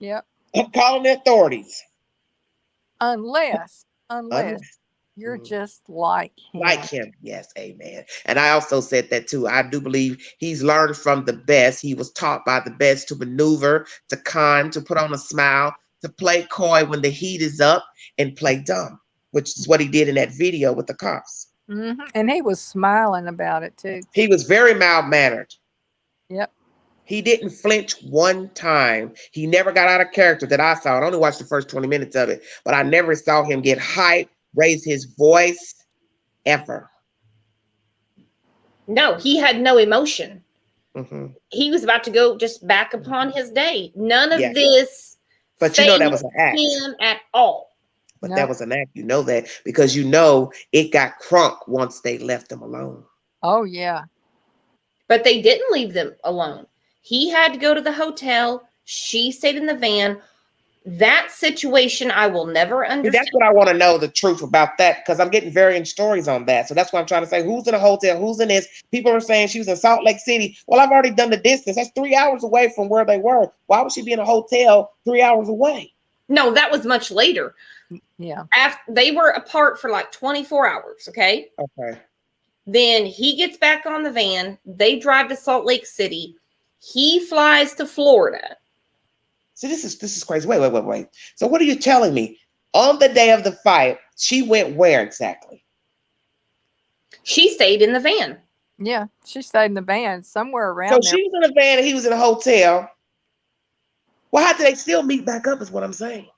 S5: Yep.
S6: I'm calling the authorities.
S5: Unless You're
S6: Mhm.
S5: just like him.
S6: Like him. Yes, amen. And I also said that too. I do believe he's learned from the best. He was taught by the best to maneuver, to con, to put on a smile, to play coy when the heat is up, and play dumb, which is what he did in that video with the cops.
S5: And he was smiling about it too.
S6: He was very mild-mannered.
S5: Yep.
S6: He didn't flinch one time. He never got out of character that I saw. I only watched the first 20 minutes of it, but I never saw him get hyped, raise his voice, ever.
S2: No, he had no emotion.
S6: Mm-hmm.
S2: He was about to go just back upon his day. None of
S6: Yeah.
S2: this.
S6: But you know that was an act.
S2: Him at all.
S6: But
S5: No.
S6: that was an act. You know that because you know it got crunk once they left him alone.
S5: Oh yeah.
S2: But they didn't leave them alone. He had to go to the hotel. She stayed in the van. That situation, I will never
S6: See,
S2: understand.
S6: that's what I want to know, the truth about that, because I'm getting varying stories on that. So that's what I'm trying to say. Who's in a hotel? Who's in this? People are saying she was in Salt Lake City. Well, I've already done the distance. That's 3 hours away from where they were. Why would she be in a hotel 3 hours away?
S2: No, that was much later.
S5: Yeah.
S2: After they were apart for like 24 hours. Okay.
S6: Okay.
S2: Then he gets back on the van. They drive to Salt Lake City. He flies to Florida.
S6: See, this is crazy. Wait. So what are you telling me? On the day of the fight, she went where exactly?
S2: She stayed in the van.
S5: Yeah. She stayed in the van somewhere around
S6: So
S5: there.
S6: she was in a van and he was in a hotel. Well, how did they still meet back up is what I'm saying.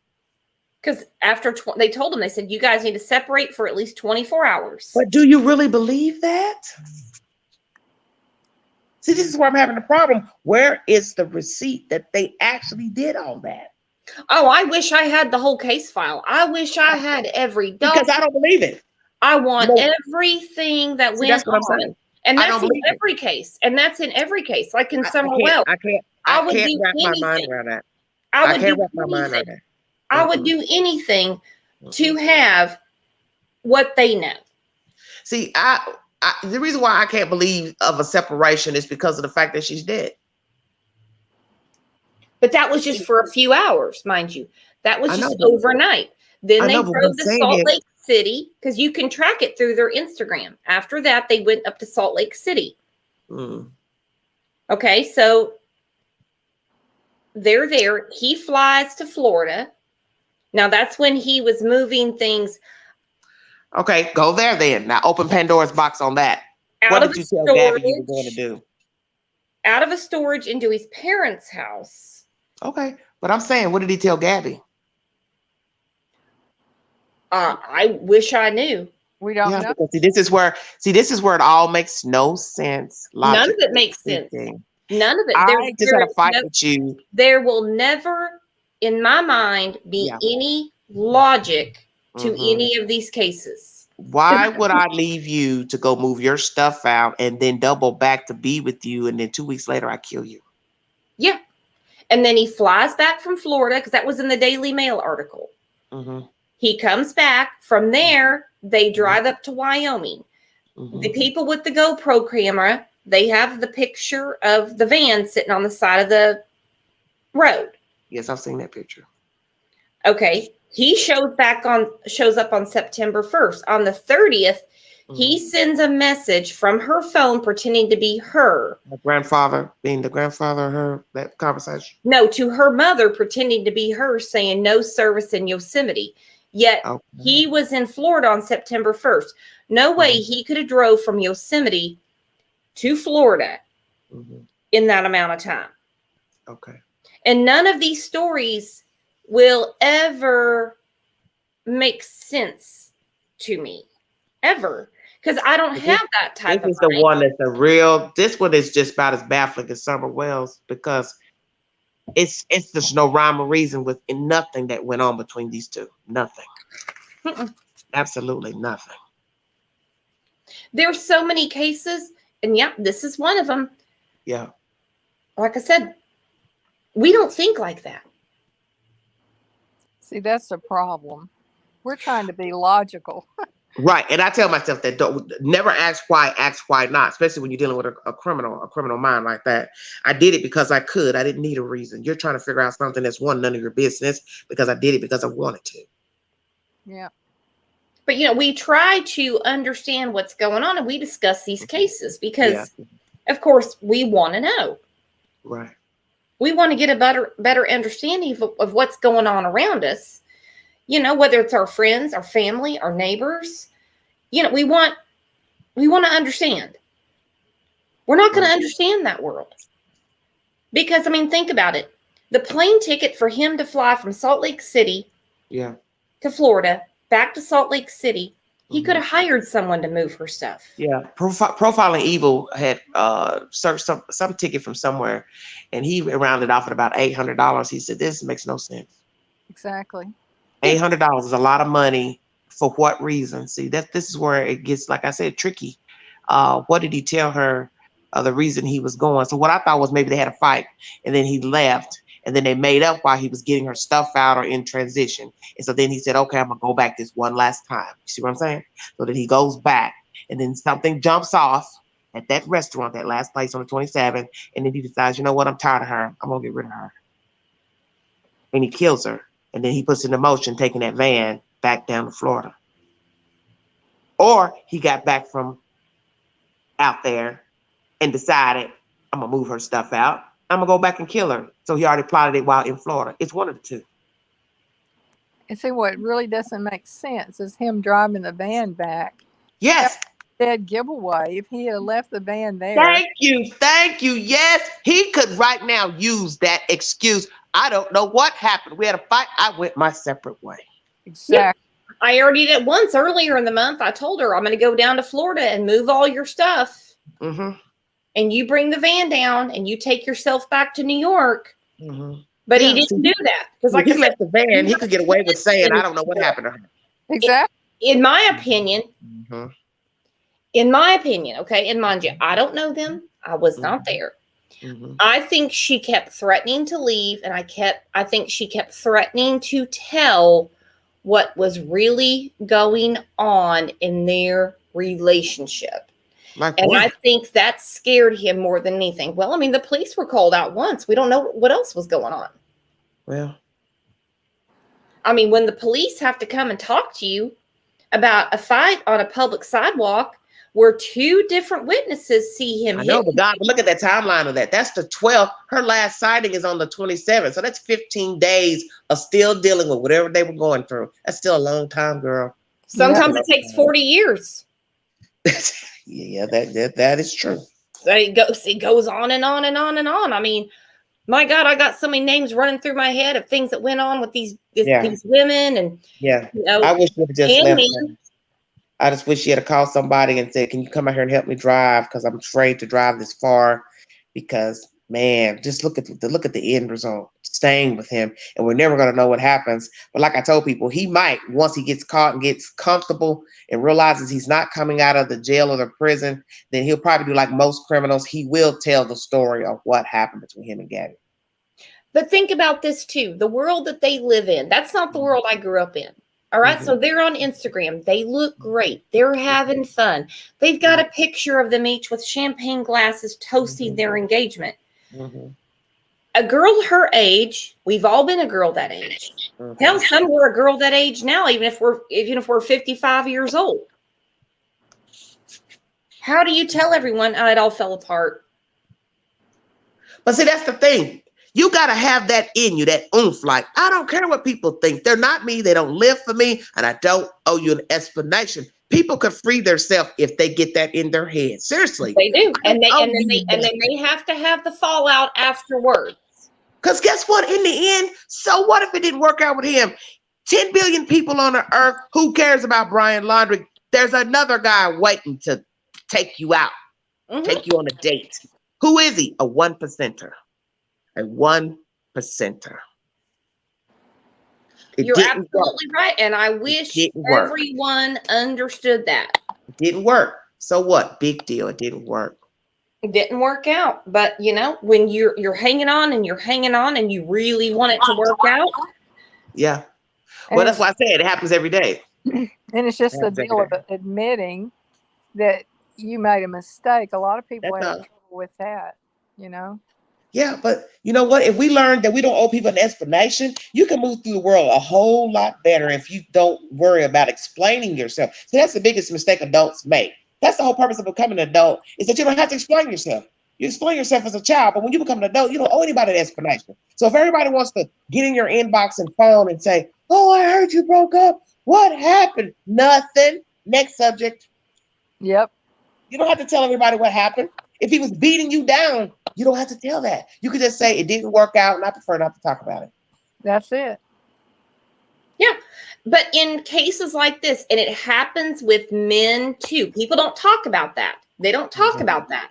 S2: Because after they told him, they said, you guys need to separate for at least 24 hours.
S6: But do you really believe that? See, this is where I'm having a problem. Where is the receipt that they actually did all that?
S2: Oh, I wish I had the whole case file. I wish I had every
S6: Because I don't believe it.
S2: I want
S6: No.
S2: everything that
S6: See,
S2: went
S6: that's what I'm
S2: on.
S6: saying.
S2: And
S6: I
S2: that's
S6: don't
S2: in
S6: believe it.
S2: every case. And that's in every case. Like in
S6: I
S2: Summer
S6: can't,
S2: Well.
S6: I can't
S2: do
S6: wrap my mind
S2: anything.
S6: around that.
S2: I
S6: I
S2: would
S6: can't
S2: do
S6: wrap my mind around
S2: anything.
S6: that.
S2: I would do anything to have what they know.
S6: See, the reason why I can't believe of a separation is because of the fact that she's dead.
S2: But that was just for a few hours, mind you. That was
S6: I
S2: just
S6: know, but-
S2: overnight. Then
S6: I
S2: they
S6: know, but what
S2: drove
S6: I'm
S2: to
S6: saying
S2: Salt
S6: is-
S2: Lake City because you can track it through their Instagram. After that, they went up to Salt Lake City.
S6: Mm.
S2: Okay, so they're there. He flies to Florida. Now that's when he was moving things
S6: Okay, go there then. Now open Pandora's box on that.
S2: out
S6: What
S2: of
S6: did
S2: a
S6: you tell Gabby you were
S2: storage,
S6: going to do?
S2: out of a storage into his parents' house.
S6: Okay, but I'm saying, what did he tell Gabby?
S2: I wish I knew.
S5: We don't
S6: Yeah,
S5: know.
S6: because this is where it all makes no sense.
S2: None of it makes sense. None of it.
S6: I just had a fight with you.
S2: There will never, in my mind, be
S6: Yeah.
S2: any logic to
S6: Mhm.
S2: any of these cases.
S6: Why would I leave you to go move your stuff out and then double back to be with you, and then 2 weeks later I kill you?
S2: Yeah. And then he flies back from Florida because that was in the Daily Mail article.
S6: Mm-hmm.
S2: He comes back. From there, they drive up to Wyoming.
S6: Mm-hmm.
S2: The people with the GoPro camera, they have the picture of the van sitting on the side of the road.
S6: Yes, I've seen that picture.
S2: Okay. He shows up on September 1st. On the 30th, he sends a message from her phone pretending to be her.
S6: My grandfather, being the grandfather of her, that conversation.
S2: No, to her mother pretending to be her, saying no service in Yosemite. Yet he was in Florida on September 1st. No way he could have drove from Yosemite to Florida in that amount of time.
S6: Okay.
S2: And none of these stories will ever make sense to me. Ever. Because I don't have that type of
S6: This is the
S2: mind.
S6: one that's a real, this one is just about as baffling as Summer Wells, because it's there's no rhyme or reason with nothing that went on between these two. Nothing. Absolutely nothing.
S2: There's so many cases, and yeah, this is one of them.
S6: Yeah.
S2: Like I said, we don't think like that.
S5: See, that's the problem. We're trying to be logical.
S6: Right. And I tell myself that don't never ask why not, especially when you're dealing with a criminal mind like that. I did it because I could. I didn't need a reason. You're trying to figure out something that's none of your business because I did it because I wanted to.
S5: Yeah.
S2: But we try to understand what's going on, and we discuss these cases because, of course, we want to know.
S6: Right.
S2: We want to get a better understanding of what's going on around us. Whether it's our friends, our family, our neighbors. We want to understand. We're not going to understand that world because, think about it. The plane ticket for him to fly from Salt Lake City, to Florida, back to Salt Lake City. He could have hired someone to move her stuff.
S6: Yeah, Profiling Evil had searched some ticket from somewhere, and he rounded off at about $800. He said, "This makes no sense."
S5: Exactly.
S6: $800 is a lot of money. For what reason? See, this is where it gets, like I said, tricky. What did he tell her? The reason he was going. So what I thought was maybe they had a fight, and then he left. And then they made up while he was getting her stuff out or in transition. And so then he said, okay, I'm going to go back this one last time. You see what I'm saying? So then he goes back, and then something jumps off at that restaurant, that last place on the 27th. And then he decides, you know what? I'm tired of her. I'm going to get rid of her. And he kills her. And then he puts into motion taking that van back down to Florida. Or he got back from out there and decided, I'm going to move her stuff out. I'm going to go back and kill her. So he already plotted it while in Florida. It's one of the two.
S5: And see, what really doesn't make sense is him driving the van back.
S6: Yes.
S5: Dead giveaway. If he had left the van there.
S6: Thank you. Yes, he could right now use that excuse. I don't know what happened. We had a fight. I went my separate way.
S5: Exactly.
S2: I already did it once earlier in the month. I told her I'm going to go down to Florida and move all your stuff.
S6: Mm-hmm.
S2: And you bring the van down and you take yourself back to New York.
S6: Mm-hmm.
S2: But he didn't do that. Because
S6: he left the van, he could get away with saying, I don't know what happened to her.
S5: Exactly.
S2: In my opinion,
S6: Mm-hmm.
S2: and mind you, I don't know them. I was not there.
S6: Mm-hmm.
S2: I think she kept threatening to leave, and I think she kept threatening to tell what was really going on in their relationship. I think that scared him more than anything. Well, the police were called out once. We don't know what else was going on.
S6: Well,
S2: when the police have to come and talk to you about a fight on a public sidewalk where two different witnesses see him.
S6: I know, but God, look at that timeline of that. That's the 12th. Her last sighting is on the 27th. So that's 15 days of still dealing with whatever they were going through. That's still a long time, girl.
S2: Sometimes it takes 40 years.
S6: Yeah, that is true.
S2: So it goes on and on and on and on. My God, I got so many names running through my head of things that went on with these women, and
S6: I wish you would just left. I just wish you had to call somebody and said, "Can you come out here and help me drive? Because I'm afraid to drive this far." Because man, just look at the end result. Staying with him, and we're never going to know what happens. But like I told people, he might, once he gets caught and gets comfortable and realizes he's not coming out of the jail or the prison, then he'll probably do like most criminals. He will tell the story of what happened between him and Gabby.
S2: But think about this too. The world that they live in, that's not the world I grew up in. All right. So they're on Instagram. They look great. They're having fun. They've got a picture of them each with champagne glasses toasting their engagement. A girl her age, we've all been a girl that age. Hell, some we're a girl that age now, even if we're 55 years old. How do you tell everyone it all fell apart?
S6: But see, that's the thing. You got to have that in you, that oomph. Like, I don't care what people think. They're not me. They don't live for me. And I don't owe you an explanation. People can free themselves if they get that in their head. Seriously.
S2: They do. And then they have to have the fallout afterwards.
S6: Because guess what? In the end, so what if it didn't work out with him? 10 billion people on the earth. Who cares about Brian Laundrie? There's another guy waiting to take you out, take you on a date. Who is he? A 1%er. A 1%er.
S2: You're absolutely right. And I wish everyone understood that.
S6: It didn't work. So what? Big deal. It didn't work.
S2: It didn't work out. But when you're hanging on and you're hanging on and you really want it to work out.
S6: Yeah. Well, that's why I said it happens every day.
S5: And it's just the deal of admitting that you made a mistake. A lot of people have trouble with that,
S6: Yeah, but you know what? If we learn that we don't owe people an explanation, you can move through the world a whole lot better if you don't worry about explaining yourself. So that's the biggest mistake adults make. That's the whole purpose of becoming an adult, is that you don't have to explain yourself. You explain yourself as a child, but when you become an adult, you don't owe anybody an explanation. So if everybody wants to get in your inbox and phone and say, "Oh, I heard you broke up. What happened?" Nothing. Next subject.
S5: Yep.
S6: You don't have to tell everybody what happened. If he was beating you down, you don't have to tell that. You could just say it didn't work out and I prefer not to talk about it.
S5: That's it.
S2: Yeah. But in cases like this, and it happens with men too, people don't talk about that. They don't talk about that.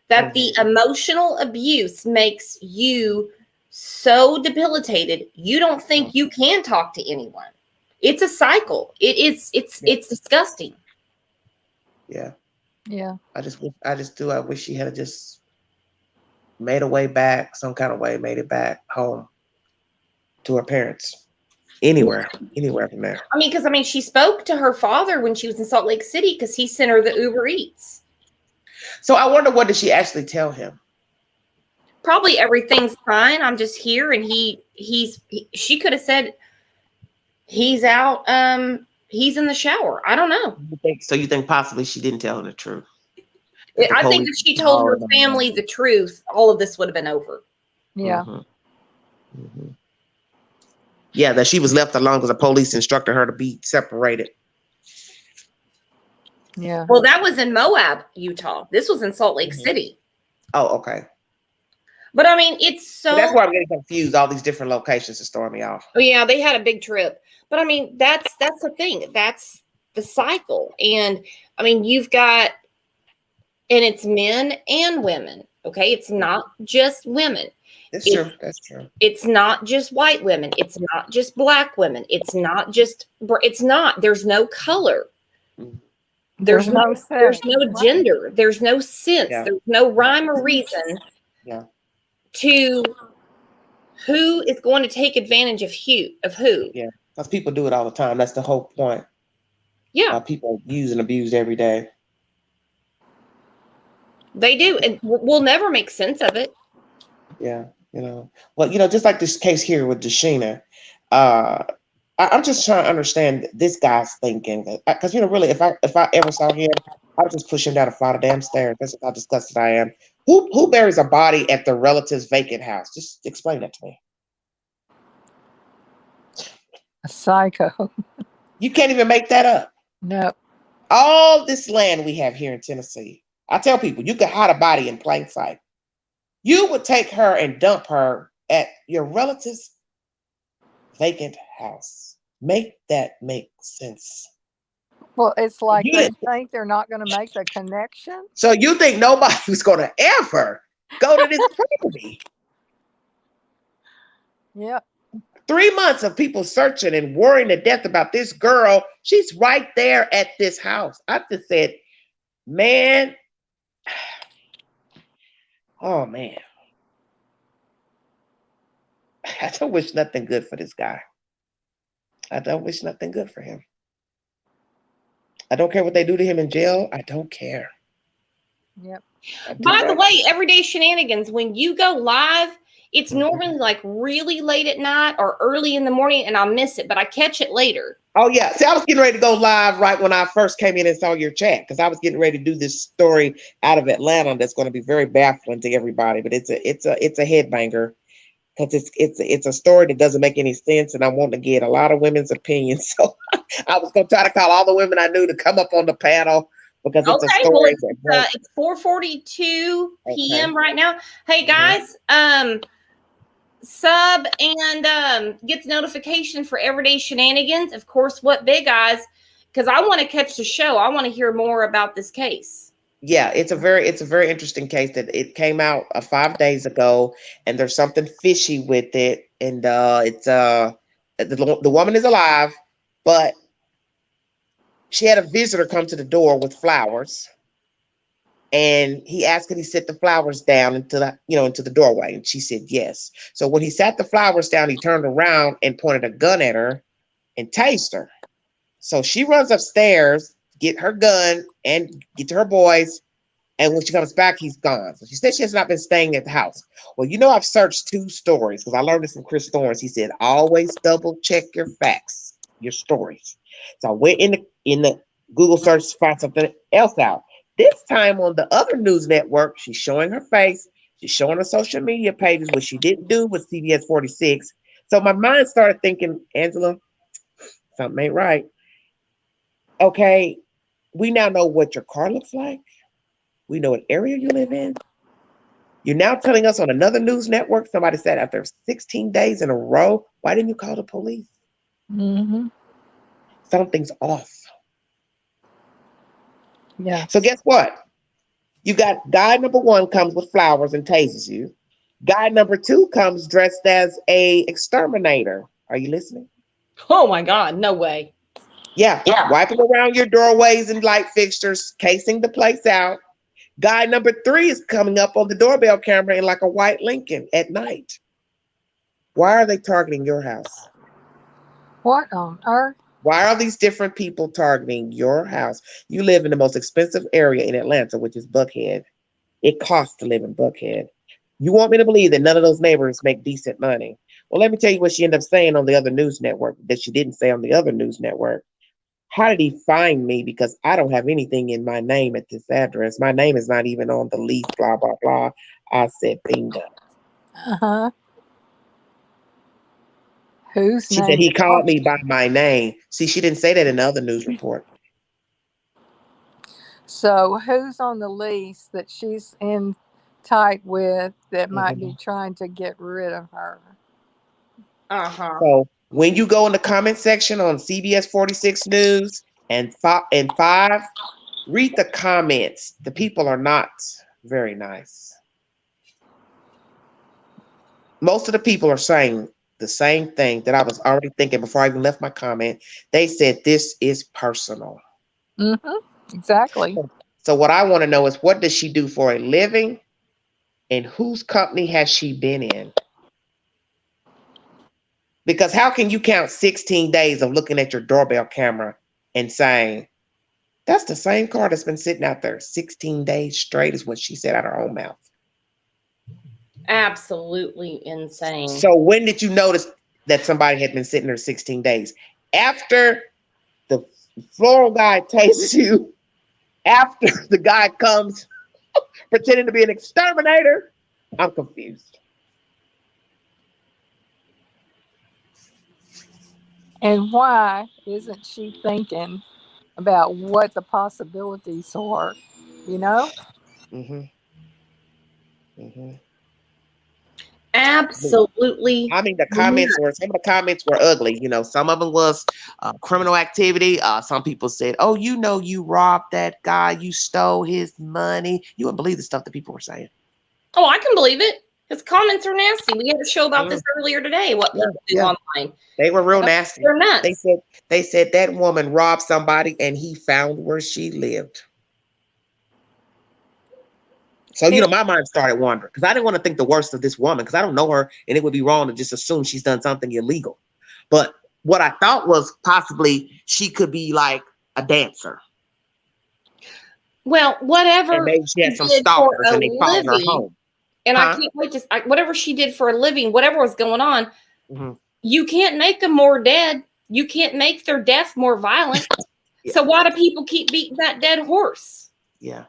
S2: That the emotional abuse makes you so debilitated, you don't think you can talk to anyone. It's a cycle. It's disgusting.
S6: Yeah.
S5: Yeah.
S6: I wish she had just made a way back, some kind of way, made it back home to her parents. Anywhere from there.
S2: Because she spoke to her father when she was in Salt Lake City because he sent her the Uber Eats.
S6: So I wonder, what did she actually tell him?
S2: Probably everything's fine. I'm just here, and she could have said he's out. He's in the shower. I don't know.
S6: You think possibly she didn't tell him the truth?
S2: I think if she told her family the truth, all of this would have been over.
S5: Yeah.
S6: Mm-hmm. Mm-hmm. Yeah, that she was left alone because the police instructed her to be separated.
S5: Yeah.
S2: Well, that was in Moab, Utah. This was in Salt Lake City.
S6: Oh, okay.
S2: But it's so.
S6: That's why I'm getting confused. All these different locations is throwing me off.
S2: Oh yeah, they had a big trip. But that's the thing. That's the cycle. And you've got, and it's men and women. Okay, it's not just women.
S6: That's true. That's true.
S2: It's not just white women. It's not just black women. It's not. There's no color. There's no gender. There's no sense.
S6: Yeah.
S2: There's no rhyme or reason.
S6: Yeah.
S2: To who is going to take advantage of who.
S6: Yeah, because people do it all the time. That's the whole point.
S2: Yeah.
S6: People use and abused every day.
S2: They do, and we'll never make sense of it.
S6: Yeah, well, just like this case here with Deshina, I'm just trying to understand this guy's thinking, because really, if I ever saw him, I would just push him down a flight of damn stairs. That's how disgusted I am. Who buries a body at the relative's vacant house? Just explain that to me.
S5: A psycho.
S6: You can't even make that up.
S5: No.
S6: All this land we have here in Tennessee, I tell people, you could hide a body in plain sight. You would take her and dump her at your relative's vacant house. Make that make sense.
S5: Well, it's like they think they're not going to make the connection.
S6: So you think nobody was going to ever go to this property?
S5: Yep.
S6: 3 months of people searching and worrying to death about this girl. She's right there at this house. I just said, man. Oh, man. I don't wish nothing good for this guy. I don't wish nothing good for him. I don't care what they do to him in jail. I don't care.
S5: Yep.
S2: By the way, Everyday Shenanigans, when you go live, it's normally like really late at night or early in the morning, and I'll miss it, but I catch it later.
S6: Oh, yeah. See, I was getting ready to go live right when I first came in and saw your chat, because I was getting ready to do this story out of Atlanta that's going to be very baffling to everybody, but it's a headbanger, because it's a story that doesn't make any sense, and I want to get a lot of women's opinions. So I was going to try to call all the women I knew to come up on the panel, because it's a story.
S2: Well, it's 4:42 p.m. right now. Hey guys, sub and get the notification for Everyday Shenanigans. Of course, What Big Eyes, because I want to catch the show. I want to hear more about this case.
S6: Yeah, it's a very interesting case that it came out 5 days ago, and there's something fishy with it. And it's the woman is alive, but she had a visitor come to the door with flowers, and he asked, could he sit the flowers down into the doorway? And she said yes. So when he sat the flowers down, he turned around and pointed a gun at her and tased her. So she runs upstairs, get her gun and get to her boys. And when she comes back, he's gone. So she said she has not been staying at the house. Well, you know, I've searched 2 stories because I learned this from Chris Thorns. He said, always double check your facts, your stories. So I went in the Google search to find something else out. This time on the other news network, she's showing her face. She's showing her social media pages, which she didn't do with CBS 46. So my mind started thinking, Angela, something ain't right. Okay, we now know what your car looks like. We know what area you live in. You're now telling us on another news network, somebody said after 16 days in a row, why didn't you call the police?
S5: Mm-hmm.
S6: Something's off.
S5: Yeah.
S6: So guess what? You got guy number 1 comes with flowers and tases you. Guy number 2 comes dressed as a exterminator. Are you listening?
S2: Oh my God, no way.
S6: Yeah. Wiping around your doorways and light fixtures, casing the place out. Guy number 3 is coming up on the doorbell camera in like a white Lincoln at night. Why are they targeting your house?
S5: What on earth?
S6: Why are these different people targeting your house? You live in the most expensive area in Atlanta, which is Buckhead. It costs to live in Buckhead. You want me to believe that none of those neighbors make decent money? Well, let me tell you what she ended up saying on the other news network that she didn't say on the other news network. How did he find me? Because I don't have anything in my name at this address. My name is not even on the lease, blah, blah, blah. I said, bingo.
S5: Uh-huh. Whose
S6: She
S5: name?
S6: said, he called me by my name. See, she didn't say that in the other news report.
S5: So who's on the lease that she's in tight with that might be trying to get rid of her?
S2: Uh-huh.
S6: So when you go in the comment section on CBS 46 News and 5, read the comments. The people are not very nice. Most of the people are saying the same thing that I was already thinking before I even left my comment. They said this is personal.
S5: Mm-hmm. Exactly.
S6: So what I want to know is, what does she do for a living and whose company has she been in? Because how can you count 16 days of looking at your doorbell camera and saying, that's the same car that's been sitting out there 16 days straight, is what she said out of her own mouth.
S2: Absolutely insane.
S6: So when did you notice that somebody had been sitting there 16 days? After the floral guy tases you, after the guy comes pretending to be an exterminator? I'm confused.
S5: And why isn't she thinking about what the possibilities are? You know?
S6: Mm-hmm. Mm-hmm.
S2: Absolutely.
S6: I mean, some of the comments were ugly. You know, some of them was criminal activity. Some people said, oh, you know, you robbed that guy, you stole his money. You wouldn't believe the stuff that people were saying.
S2: Oh, I can believe it. His comments are nasty. We had a show about this earlier today. What people do online.
S6: They were real nasty.
S2: They're nuts.
S6: They said that woman robbed somebody and he found where she lived. So, you know, my mind started wandering because I didn't want to think the worst of this woman because I don't know her, and it would be wrong to just assume she's done something illegal. But what I thought was possibly she could be like a dancer.
S2: Well, whatever.
S6: And maybe she had some stalkers and they followed her home.
S2: And I can't wait to, whatever she did for a living, whatever was going on, you can't make them more dead. You can't make their death more violent. So why do people keep beating that dead horse?
S6: Yeah.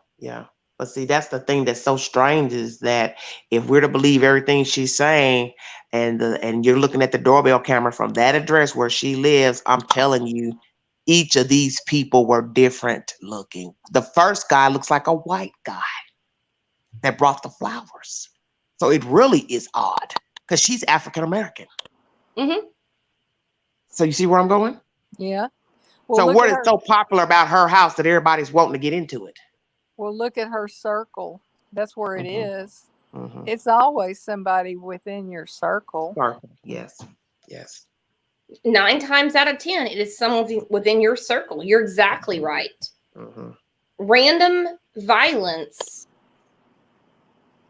S6: But see, that's the thing that's so strange is that if we're to believe everything she's saying, and you're looking at the doorbell camera from that address where she lives, I'm telling you, each of these people were different looking. The first guy looks like a white guy that brought the flowers. So it really is odd because she's African American. Mm-hmm. So you see where I'm going?
S5: Yeah. Well,
S6: so what is so popular about her house that everybody's wanting to get into it?
S5: Well, look at her circle. That's where it is. Mm-hmm. It's always somebody within your circle.
S6: Yes.
S2: 9 times out of 10, it is someone within your circle. You're exactly right. Mm-hmm. Random violence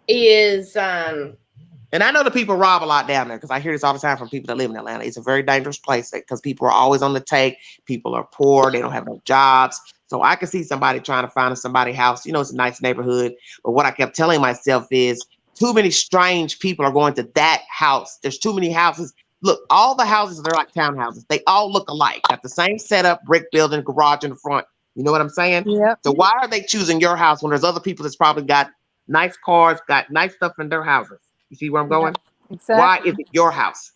S2: is
S6: and I know the people rob a lot down there because I hear this all the time from people that live in Atlanta. It's a very dangerous place because people are always on the take. People are poor. They don't have no jobs. So I could see somebody trying to find somebody's house. You know, it's a nice neighborhood. But what I kept telling myself is too many strange people are going to that house. There's too many houses. Look, all the houses, they're like townhouses. They all look alike. Got the same setup, brick building, garage in the front. You know what I'm saying?
S5: Yep.
S6: So why are they choosing your house when there's other people that's probably got nice cars, got nice stuff in their houses? You see where I'm going?
S5: Exactly.
S6: Why is it your house?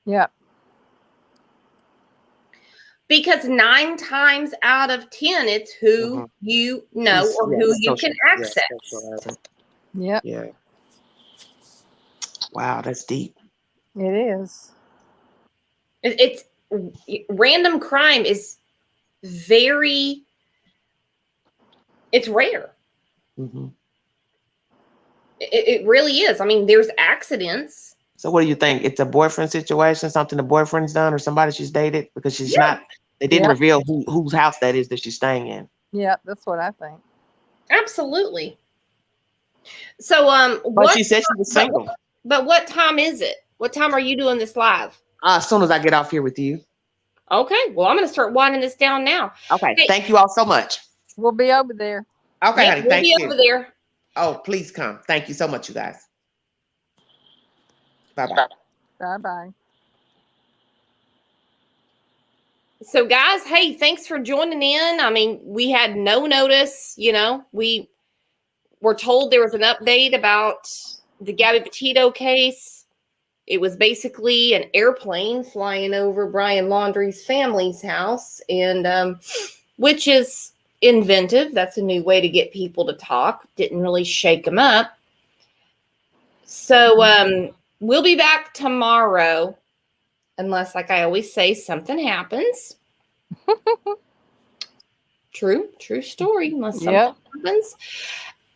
S5: Yep.
S2: Because 9 times out of 10, it's who you know or who you can access.
S5: Yep.
S6: Yeah. Wow, that's deep.
S5: It is.
S2: It's random crime is very, it's rare.
S6: Mm-hmm.
S2: It really is. I mean, there's accidents.
S6: So what do you think? It's a boyfriend situation, something the boyfriend's done or somebody she's dated? Because she's not, they didn't reveal whose house that is that she's staying in.
S5: Yeah, that's what I think.
S2: Absolutely. So,
S6: but she said she was single.
S2: But what time is it? What time are you doing this live?
S6: As soon as I get off here with you.
S2: Okay. Well, I'm going to start winding this down now.
S6: Okay. Hey, thank you all so much.
S5: We'll be over there.
S6: Okay, honey. Thank you.
S2: We'll be over there.
S6: Oh, please come. Thank you so much, you guys. Bye-bye.
S5: Bye-bye.
S2: So, guys, hey, thanks for joining in. I mean, we had no notice, you know. We were told there was an update about the Gabby Petito case. It was basically an airplane flying over Brian Laundrie's family's house, and which is inventive. That's a new way to get people to talk. Didn't really shake them up. So we'll be back tomorrow, unless, like I always say, something happens. True story. Unless something happens.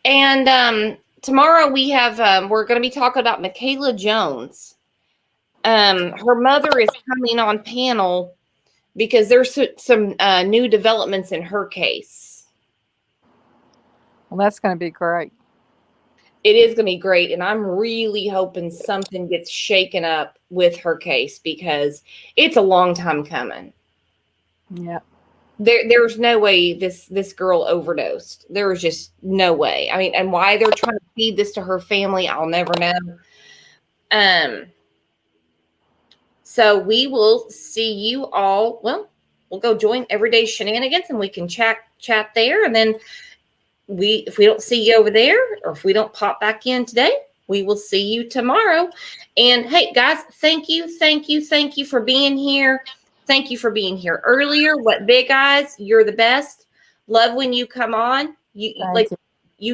S2: And tomorrow we have we're going to be talking about Michaela Jones. Her mother is coming on panel because there's some new developments in her case.
S5: Well, that's going to be great.
S2: It is going to be great, and I'm really hoping something gets shaken up with her case because it's a long time coming.
S5: Yeah.
S2: There's no way this girl overdosed. There was just no way. I mean, and why they're trying to feed this to her family, I'll never know. So we will see you all. Well, we'll go join Everyday Shenanigans, and we can chat there. And then if we don't see you over there, or if we don't pop back in today, we will see you tomorrow. And hey, guys, thank you for being here. Thank you for being here earlier. What Big Eyes, you're the best. Love when you come on. You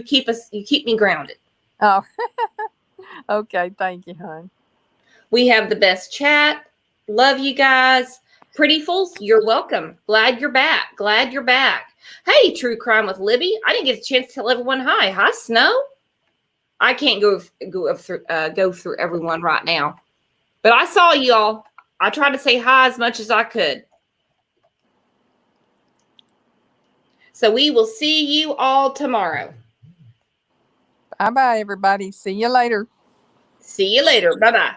S2: keep me grounded.
S5: Oh, okay. Thank you, hon.
S2: We have the best chat. Love you guys. Pretty Fools, you're welcome. Glad you're back. Hey, True Crime with Libby. I didn't get a chance to tell everyone hi. Hi, Snow. I can't go through everyone right now, but I saw y'all. I tried to say hi as much as I could. So we will see you all tomorrow.
S5: Bye-bye, everybody. See you later.
S2: Bye-bye.